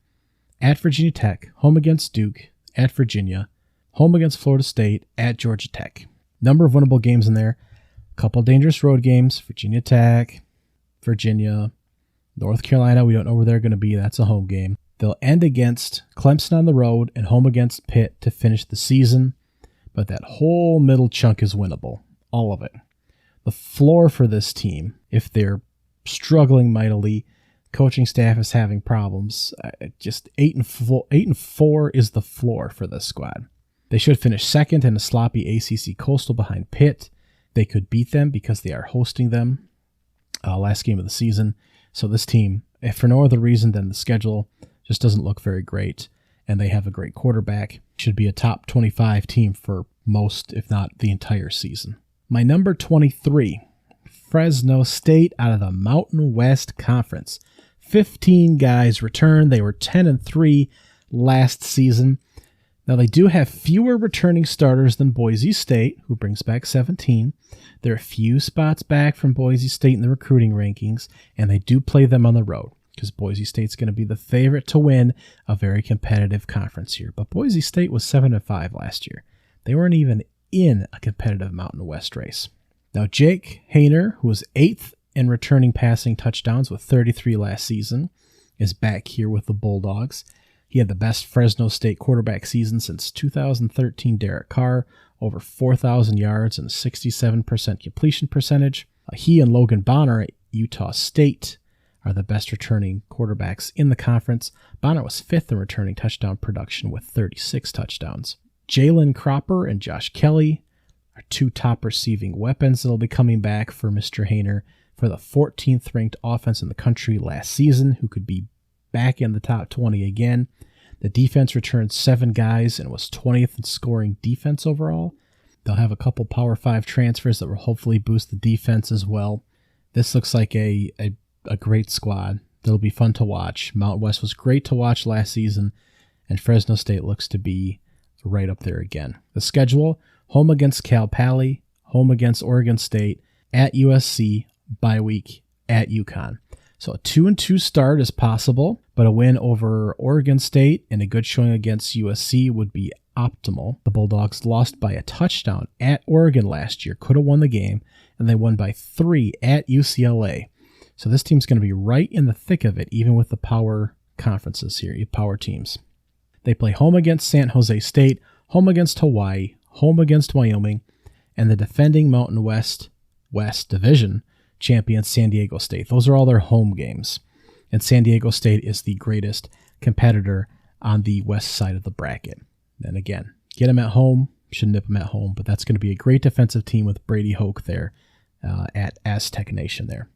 at Virginia Tech, home against Duke, at Virginia, home against Florida State, at Georgia Tech. Number of winnable games in there. A couple dangerous road games, Virginia Tech, Virginia, North Carolina. We don't know where they're going to be. That's a home game. They'll end against Clemson on the road and home against Pitt to finish the season. But that whole middle chunk is winnable. All of it. The floor for this team, if they're struggling mightily, coaching staff is having problems, just 8-4 is the floor for this squad. They should finish second in a sloppy ACC Coastal behind Pitt. They could beat them because they are hosting them last game of the season. So this team, if for no other reason than the schedule, just doesn't look very great. And they have a great quarterback. Should be a top 25 team for most, if not the entire season. My number 23, Fresno State out of the Mountain West Conference. 15 guys returned. They were 10-3 last season. Now, they do have fewer returning starters than Boise State, who brings back 17. They're a few spots back from Boise State in the recruiting rankings, and they do play them on the road because Boise State's going to be the favorite to win a very competitive conference here. But Boise State was 7-5 last year. They weren't even in a competitive Mountain West race. Now, Jake Haener, who was 8th in returning passing touchdowns with 33 last season, is back here with the Bulldogs. He had the best Fresno State quarterback season since 2013 Derek Carr, over 4,000 yards and 67% completion percentage. He and Logan Bonner at Utah State are the best returning quarterbacks in the conference. Bonner was 5th in returning touchdown production with 36 touchdowns. Jalen Cropper and Josh Kelly are 2 top receiving weapons that will be coming back for Mr. Haener for the 14th ranked offense in the country last season, who could be back in the top 20 again. The defense returned 7 guys and was 20th in scoring defense overall. They'll have a couple Power 5 transfers that will hopefully boost the defense as well. This looks like a great squad. That'll be fun to watch. Mountain West was great to watch last season, and Fresno State looks to be right up there again. The schedule, home against Cal Poly, home against Oregon State, at USC, bye week, at UConn. So a 2-2 start is possible, but a win over Oregon State and a good showing against USC would be optimal. The Bulldogs lost by a touchdown at Oregon last year, could have won the game, and they won by 3 at UCLA. So this team's going to be right in the thick of it, even with the power conferences here, power teams. They play home against San Jose State, home against Hawaii, home against Wyoming, and the defending Mountain West Division champion San Diego State. Those are all their home games. And San Diego State is the greatest competitor on the west side of the bracket. And again, get them at home, should nip them at home, but that's going to be a great defensive team with Brady Hoke there at Aztec Nation there.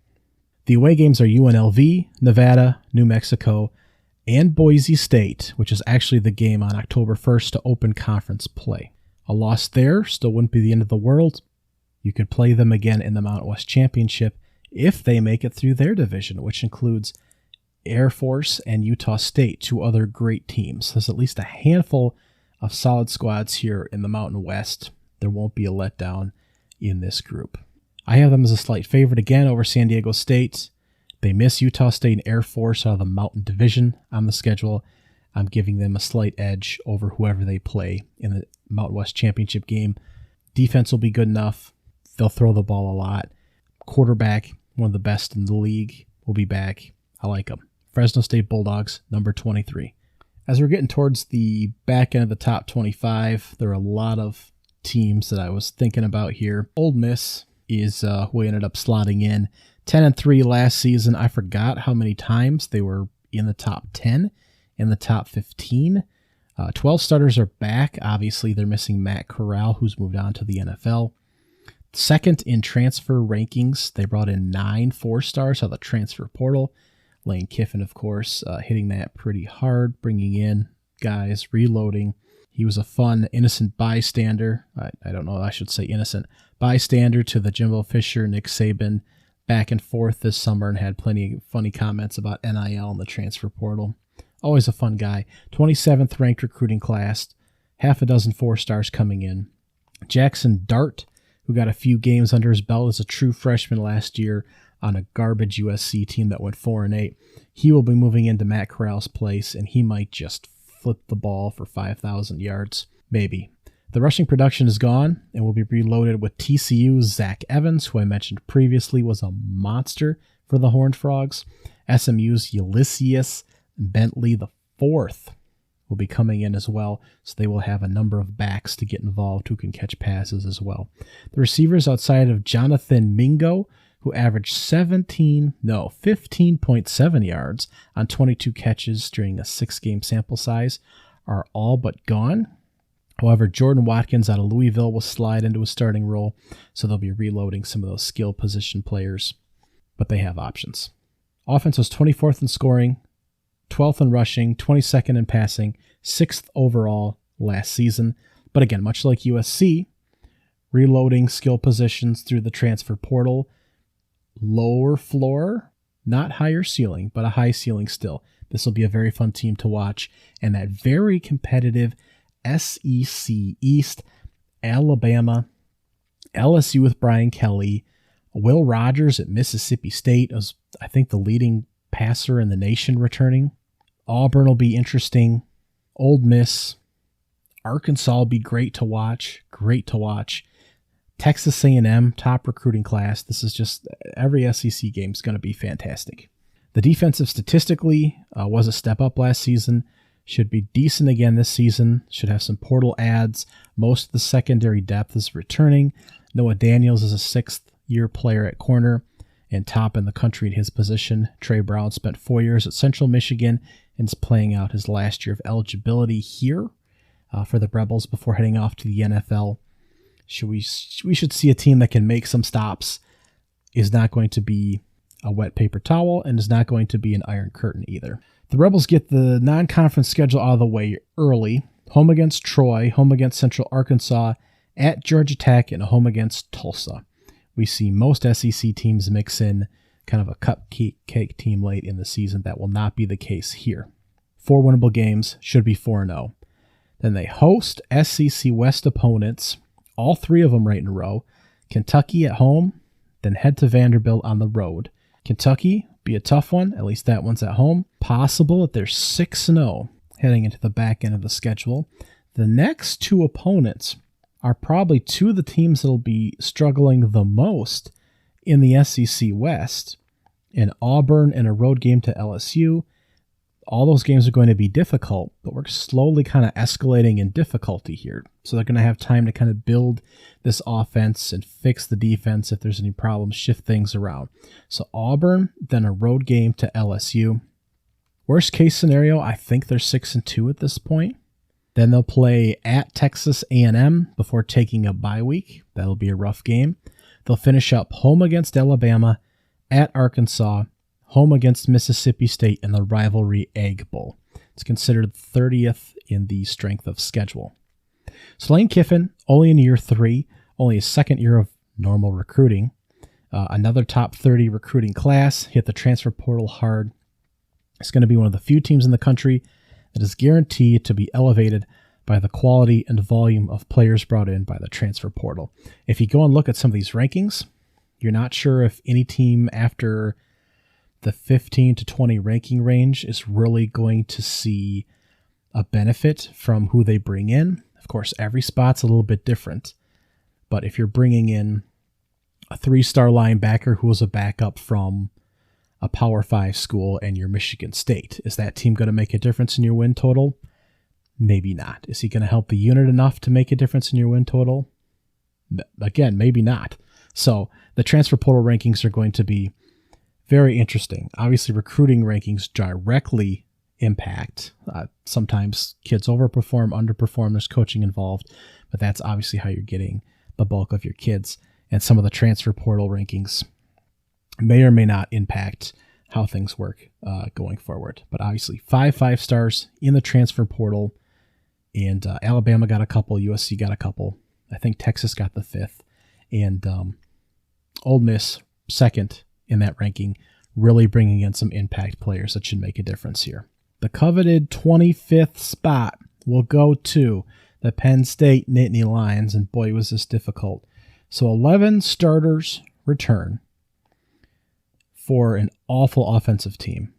The away games are UNLV, Nevada, New Mexico, and Boise State, which is actually the game on October 1st to open conference play. A loss there still wouldn't be the end of the world. You could play them again in the Mountain West Championship if they make it through their division, which includes Air Force and Utah State, 2 other great teams. There's at least a handful of solid squads here in the Mountain West. There won't be a letdown in this group. I have them as a slight favorite again over San Diego State. They miss Utah State and Air Force out of the Mountain Division on the schedule. I'm giving them a slight edge over whoever they play in the Mountain West Championship game. Defense will be good enough. They'll throw the ball a lot. Quarterback, one of the best in the league, will be back. I like them. Fresno State Bulldogs, number 23. As we're getting towards the back end of the top 25, there are a lot of teams that I was thinking about here. Ole Miss is who ended up slotting in. 10-3 last season. I forgot how many times they were in the top 10, in the top 15. 12 starters are back. Obviously, they're missing Matt Corral, who's moved on to the NFL. Second in transfer rankings. They brought in 9 4-stars out of the transfer portal. Lane Kiffin, of course, hitting that pretty hard, bringing in guys, reloading. He was a fun, innocent bystander. I don't know, I should say innocent bystander to the Jimbo Fisher, Nick Saban back and forth this summer, and had plenty of funny comments about NIL and the transfer portal. Always a fun guy. 27th ranked recruiting class. half a dozen 4-stars coming in. Jackson Dart, who got a few games under his belt as a true freshman last year on a garbage USC team that went 4-8. He will be moving into Matt Corral's place, and he might just flip the ball for 5,000 yards. Maybe. The rushing production is gone and will be reloaded with TCU's Zach Evans, who I mentioned previously was a monster for the Horned Frogs. SMU's Ulysses Bentley IV will be coming in as well, so they will have a number of backs to get involved who can catch passes as well. The receivers outside of Jonathan Mingo, who averaged 15.7 yards on 22 catches during a 6-game sample size, are all but gone. However, Jordan Watkins out of Louisville will slide into a starting role, so they'll be reloading some of those skill position players, but they have options. Offense was 24th in scoring, 12th in rushing, 22nd in passing, 6th overall last season. But again, much like USC, reloading skill positions through the transfer portal, lower floor, not higher ceiling, but a high ceiling still. This will be a very fun team to watch, and that very competitive SEC East, Alabama, LSU with Brian Kelly, Will Rogers at Mississippi State is, I think, the leading passer in the nation returning. Auburn will be interesting. Ole Miss, Arkansas will be great to watch. Texas A&M, top recruiting class. This is just, every SEC game is going to be fantastic. The defensive statistically was a step up last season. Should be decent again this season. Should have some portal adds. Most of the secondary depth is returning. Noah Daniels is a 6th-year player at corner and top in the country at his position. Trey Brown spent 4 years at Central Michigan and is playing out his last year of eligibility here for the Rebels before heading off to the NFL. We should see a team that can make some stops, is not going to be a wet paper towel, and is not going to be an iron curtain either. The Rebels get the non-conference schedule out of the way early. Home against Troy, home against Central Arkansas, at Georgia Tech, and a home against Tulsa. We see most SEC teams mix in kind of a cupcake team late in the season. That will not be the case here. 4 winnable games, should be 4-0. Then they host SEC West opponents, all 3 of them right in a row. Kentucky at home, then head to Vanderbilt on the road. Kentucky, be a tough one, at least that one's at home. Possible that they're 6-0 heading into the back end of the schedule. The next 2 opponents are probably 2 of the teams that'll be struggling the most in the SEC West. In Auburn and a road game to LSU. All those games are going to be difficult, but we're slowly kind of escalating in difficulty here. So they're going to have time to kind of build this offense and fix the defense if there's any problems, shift things around. So Auburn, then a road game to LSU. Worst case scenario, I think they're 6-2 at this point. Then they'll play at Texas A&M before taking a bye week. That'll be a rough game. They'll finish up home against Alabama, at Arkansas, home against Mississippi State in the Rivalry Egg Bowl. It's considered 30th in the strength of schedule. So Lane Kiffin, only in year 3, only his 2nd year of normal recruiting. Another top 30 recruiting class, hit the transfer portal hard. It's going to be one of the few teams in the country that is guaranteed to be elevated by the quality and volume of players brought in by the transfer portal. If you go and look at some of these rankings, you're not sure if any team after the 15 to 20 ranking range is really going to see a benefit from who they bring in. Of course, every spot's a little bit different, but if you're bringing in a 3-star linebacker who was a backup from a Power 5 school and your Michigan State, is that team going to make a difference in your win total? Maybe not. Is he going to help the unit enough to make a difference in your win total? Again, maybe not. So the transfer portal rankings are going to be very interesting. Obviously, recruiting rankings directly impact. Sometimes kids overperform, underperform. There's coaching involved, but that's obviously how you're getting the bulk of your kids. And some of the transfer portal rankings may or may not impact how things work going forward. But obviously, 5 stars in the transfer portal, and Alabama got a couple, USC got a couple. I think Texas got the 5th, and Ole Miss 2nd in that ranking, really bringing in some impact players that should make a difference here. The coveted 25th spot will go to the Penn State Nittany Lions, and boy, was this difficult. So 11 starters return for an awful offensive team.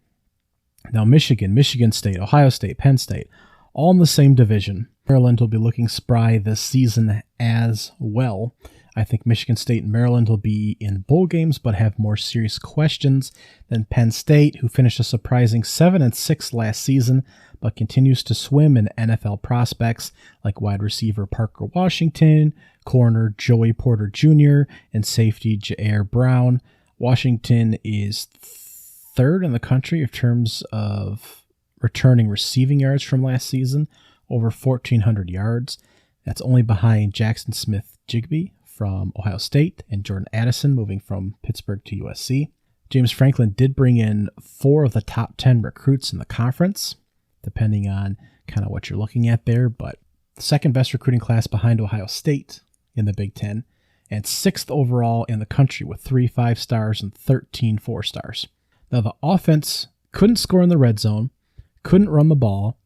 Now Michigan, Michigan State, Ohio State, Penn State, all in the same division. Maryland will be looking spry this season as well. I think Michigan State and Maryland will be in bowl games, but have more serious questions than Penn State, who finished a surprising 7-6 last season, but continues to swim in NFL prospects like wide receiver Parker Washington, corner Joey Porter Jr., and safety Jair Brown. Washington is third in the country in terms of returning receiving yards from last season, over 1,400 yards. That's only behind Jackson Smith-Jigby from Ohio State and Jordan Addison moving from Pittsburgh to USC. James Franklin did bring in 4 of the top 10 recruits in the conference, depending on kind of what you're looking at there, but the second best recruiting class behind Ohio State in the Big Ten, and 6th overall in the country with 3 5-stars and 13 4-stars. Now the offense couldn't score in the red zone, couldn't run the ball,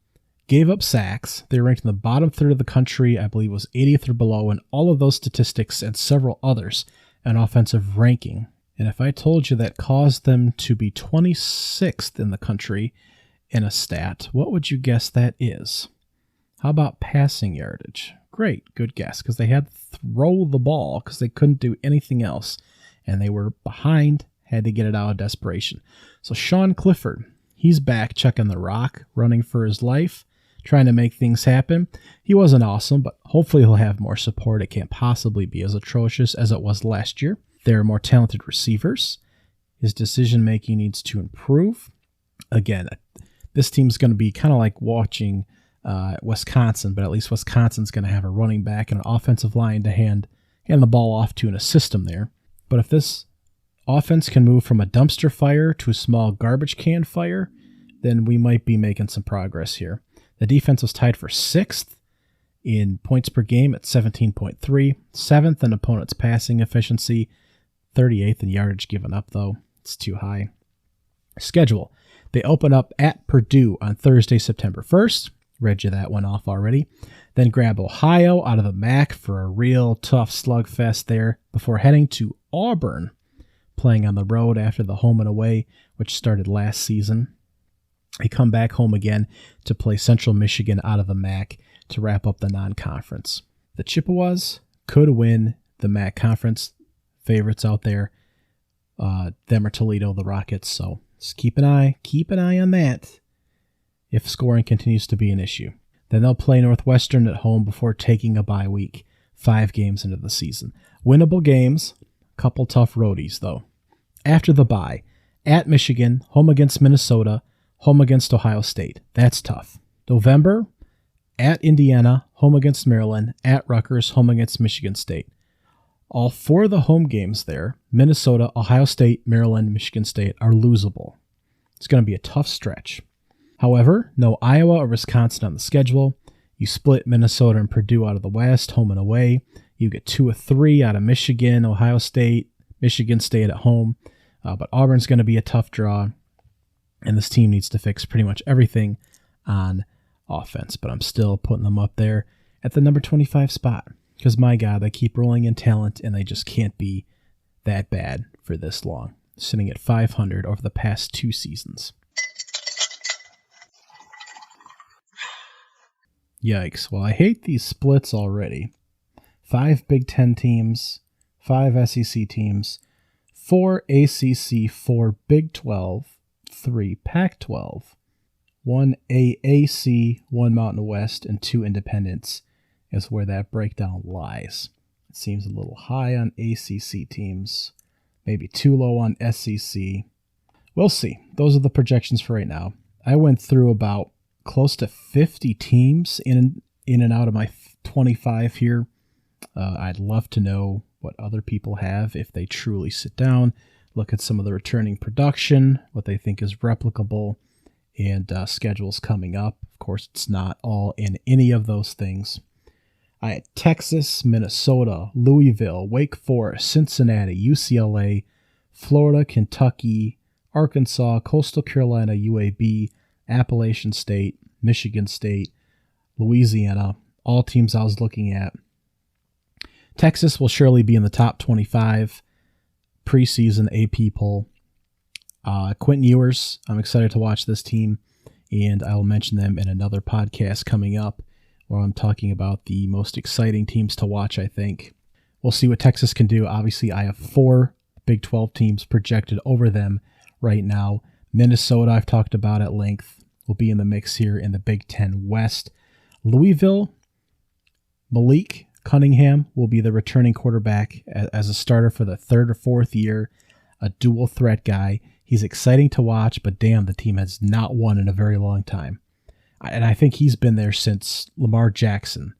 gave up sacks. They were ranked in the bottom third of the country, I believe was 80th or below, in all of those statistics and several others, an offensive ranking. And if I told you that caused them to be 26th in the country in a stat, what would you guess that is? How about passing yardage? Great, good guess, because they had to throw the ball because they couldn't do anything else, and they were behind, had to get it out of desperation. So Sean Clifford, he's back checking the rock, running for his life, trying to make things happen. He wasn't awesome, but hopefully he'll have more support. It can't possibly be as atrocious as it was last year. There are more talented receivers. His decision-making needs to improve. Again, this team's going to be kind of like watching Wisconsin, but at least Wisconsin's going to have a running back and an offensive line to hand the ball off to in a system there. But if this offense can move from a dumpster fire to a small garbage can fire, then we might be making some progress here. The defense was tied for 6th in points per game at 17.3, 7th in opponent's passing efficiency, 38th in yardage given up, though. It's too high. Schedule. They open up at Purdue on Thursday, September 1st. Read you that one off already. Then grab Ohio out of the MAC for a real tough slugfest there before heading to Auburn, playing on the road after the home and away, which started last season. They come back home again to play Central Michigan out of the MAC to wrap up the non-conference. The Chippewas could win the MAC conference. Favorites out there, them or Toledo, the Rockets. So just keep an eye on that if scoring continues to be an issue. Then they'll play Northwestern at home before taking a bye week, 5 games into the season. Winnable games, couple tough roadies though. After the bye, at Michigan, home against Minnesota, home against Ohio State. That's tough. November, at Indiana, home against Maryland, at Rutgers, home against Michigan State. All 4 of the home games there, Minnesota, Ohio State, Maryland, Michigan State, are losable. It's going to be a tough stretch. However, no Iowa or Wisconsin on the schedule. You split Minnesota and Purdue out of the West, home and away. You get 2 of 3 out of Michigan, Ohio State, Michigan State at home. But Auburn's going to be a tough draw, and this team needs to fix pretty much everything on offense. But I'm still putting them up there at the number 25 spot because, my God, they keep rolling in talent, and they just can't be that bad for this long. Sitting at 500 over the past 2 seasons. Yikes. Well, I hate these splits already. 5 Big Ten teams, 5 SEC teams, 4 ACC, 4 Big 12, 3 Pac-12, 1 AAC, 1 Mountain West, and 2 independents is where that breakdown lies. It seems a little high on ACC teams, maybe too low on SEC. We'll see. Those are the projections for right now. I went through about close to 50 teams in and out of my 25 here. I'd love to know what other people have if they truly sit down, look at some of the returning production, what they think is replicable, and schedules coming up. Of course, it's not all in any of those things. I had Texas, Minnesota, Louisville, Wake Forest, Cincinnati, UCLA, Florida, Kentucky, Arkansas, Coastal Carolina, UAB, Appalachian State, Michigan State, Louisiana, all teams I was looking at. Texas will surely be in the top 25 preseason AP poll. Quentin Ewers, I'm excited to watch this team, and I will mention them in another podcast coming up where I'm talking about the most exciting teams to watch, I think. We'll see what Texas can do. Obviously, I have 4 Big 12 teams projected over them right now. Minnesota, I've talked about at length, will be in the mix here in the Big 10 West. Louisville, Malik Cunningham will be the returning quarterback as a starter for the 3rd or 4th year, a dual threat guy. He's exciting to watch, but damn, the team has not won in a very long time. And I think he's been there since Lamar Jackson,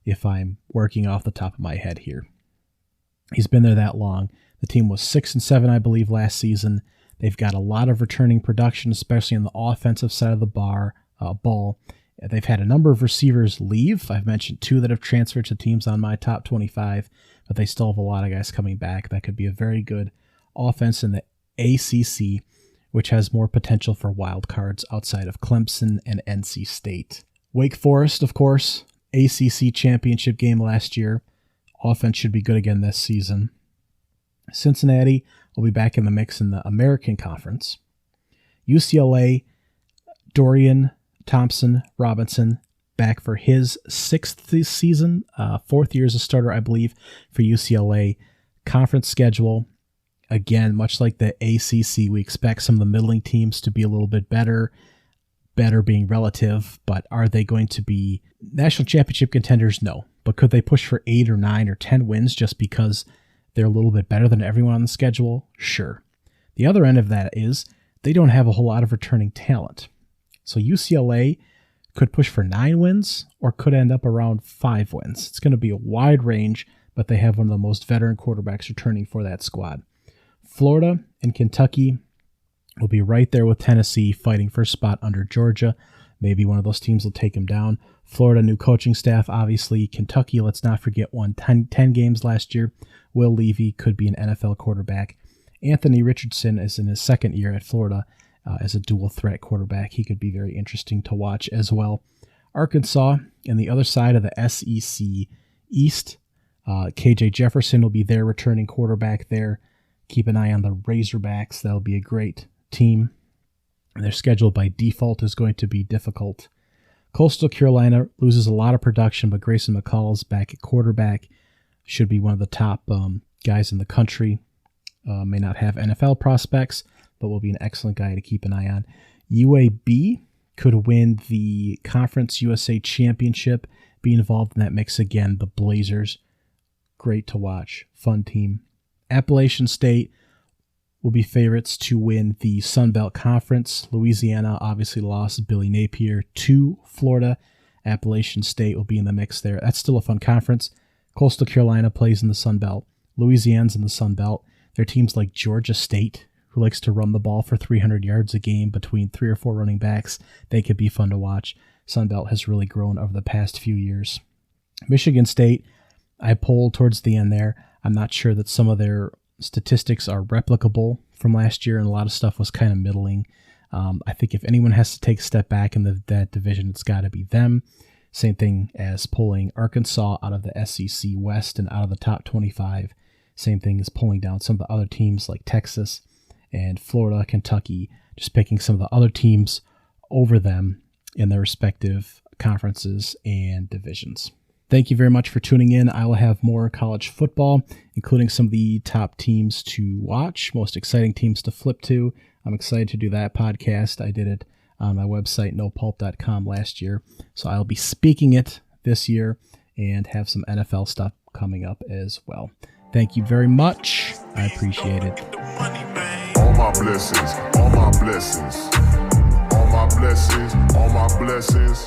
if I'm working off the top of my head here. He's been there that long. The team was 6-7, I believe, last season. They've got a lot of returning production, especially on the offensive side of the ball. They've had a number of receivers leave. I've mentioned 2 that have transferred to teams on my top 25, but they still have a lot of guys coming back. That could be a very good offense in the ACC, which has more potential for wild cards outside of Clemson and NC State. Wake Forest, of course, ACC championship game last year. Offense should be good again this season. Cincinnati will be back in the mix in the American Conference. UCLA, Dorian Thompson-Robinson back for his 6th season, 4th year as a starter, I believe, for UCLA. Conference schedule, again, much like the ACC, we expect some of the middling teams to be a little bit better being relative, but are they going to be national championship contenders? No. But could they push for 8 or 9 or 10 wins just because they're a little bit better than everyone on the schedule? Sure. The other end of that is they don't have a whole lot of returning talent. So UCLA could push for 9 wins or could end up around 5 wins. It's going to be a wide range, but they have one of the most veteran quarterbacks returning for that squad. Florida and Kentucky will be right there with Tennessee fighting for a spot under Georgia. Maybe one of those teams will take them down. Florida, new coaching staff, obviously. Kentucky, let's not forget, won 10 games last year. Will Levy could be an NFL quarterback. Anthony Richardson is in his 2nd year at Florida as a dual threat quarterback. He could be very interesting to watch as well. Arkansas, and the other side of the SEC East, KJ Jefferson will be their returning quarterback there. Keep an eye on the Razorbacks. That'll be a great team. Their schedule by default is going to be difficult. Coastal Carolina loses a lot of production, but Grayson McCall's back at quarterback. Should be one of the top guys in the country. May not have NFL prospects, but will be an excellent guy to keep an eye on. UAB could win the Conference USA Championship, be involved in that mix again. The Blazers, great to watch, fun team. Appalachian State will be favorites to win the Sun Belt Conference. Louisiana obviously lost Billy Napier to Florida. Appalachian State will be in the mix there. That's still a fun conference. Coastal Carolina plays in the Sun Belt. Louisiana's in the Sun Belt. There are teams like Georgia State, who likes to run the ball for 300 yards a game between 3 or 4 running backs. They could be fun to watch. Sun Belt has really grown over the past few years. Michigan State, I polled towards the end there. I'm not sure that some of their statistics are replicable from last year, and a lot of stuff was kind of middling. I think if anyone has to take a step back in that division, it's got to be them. Same thing as pulling Arkansas out of the SEC West and out of the top 25. Same thing as pulling down some of the other teams like Texas and Florida, Kentucky, just picking some of the other teams over them in their respective conferences and divisions. Thank you very much for tuning in. I will have more college football, including some of the top teams to watch, most exciting teams to flip to. I'm excited to do that podcast. I did it on my website, nopulp.com, last year. So I'll be speaking it this year and have some NFL stuff coming up as well. Thank you very much. I appreciate it. All my blessings, all my blessings, all my blessings, all my blessings,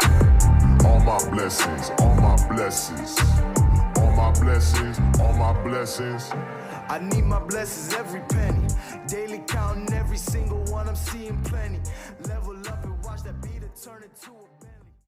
all my blessings, all my blessings, all my blessings, all my blessings. I need my blessings every penny. Daily counting every single one, I'm seeing plenty. Level up and watch that beat turn into a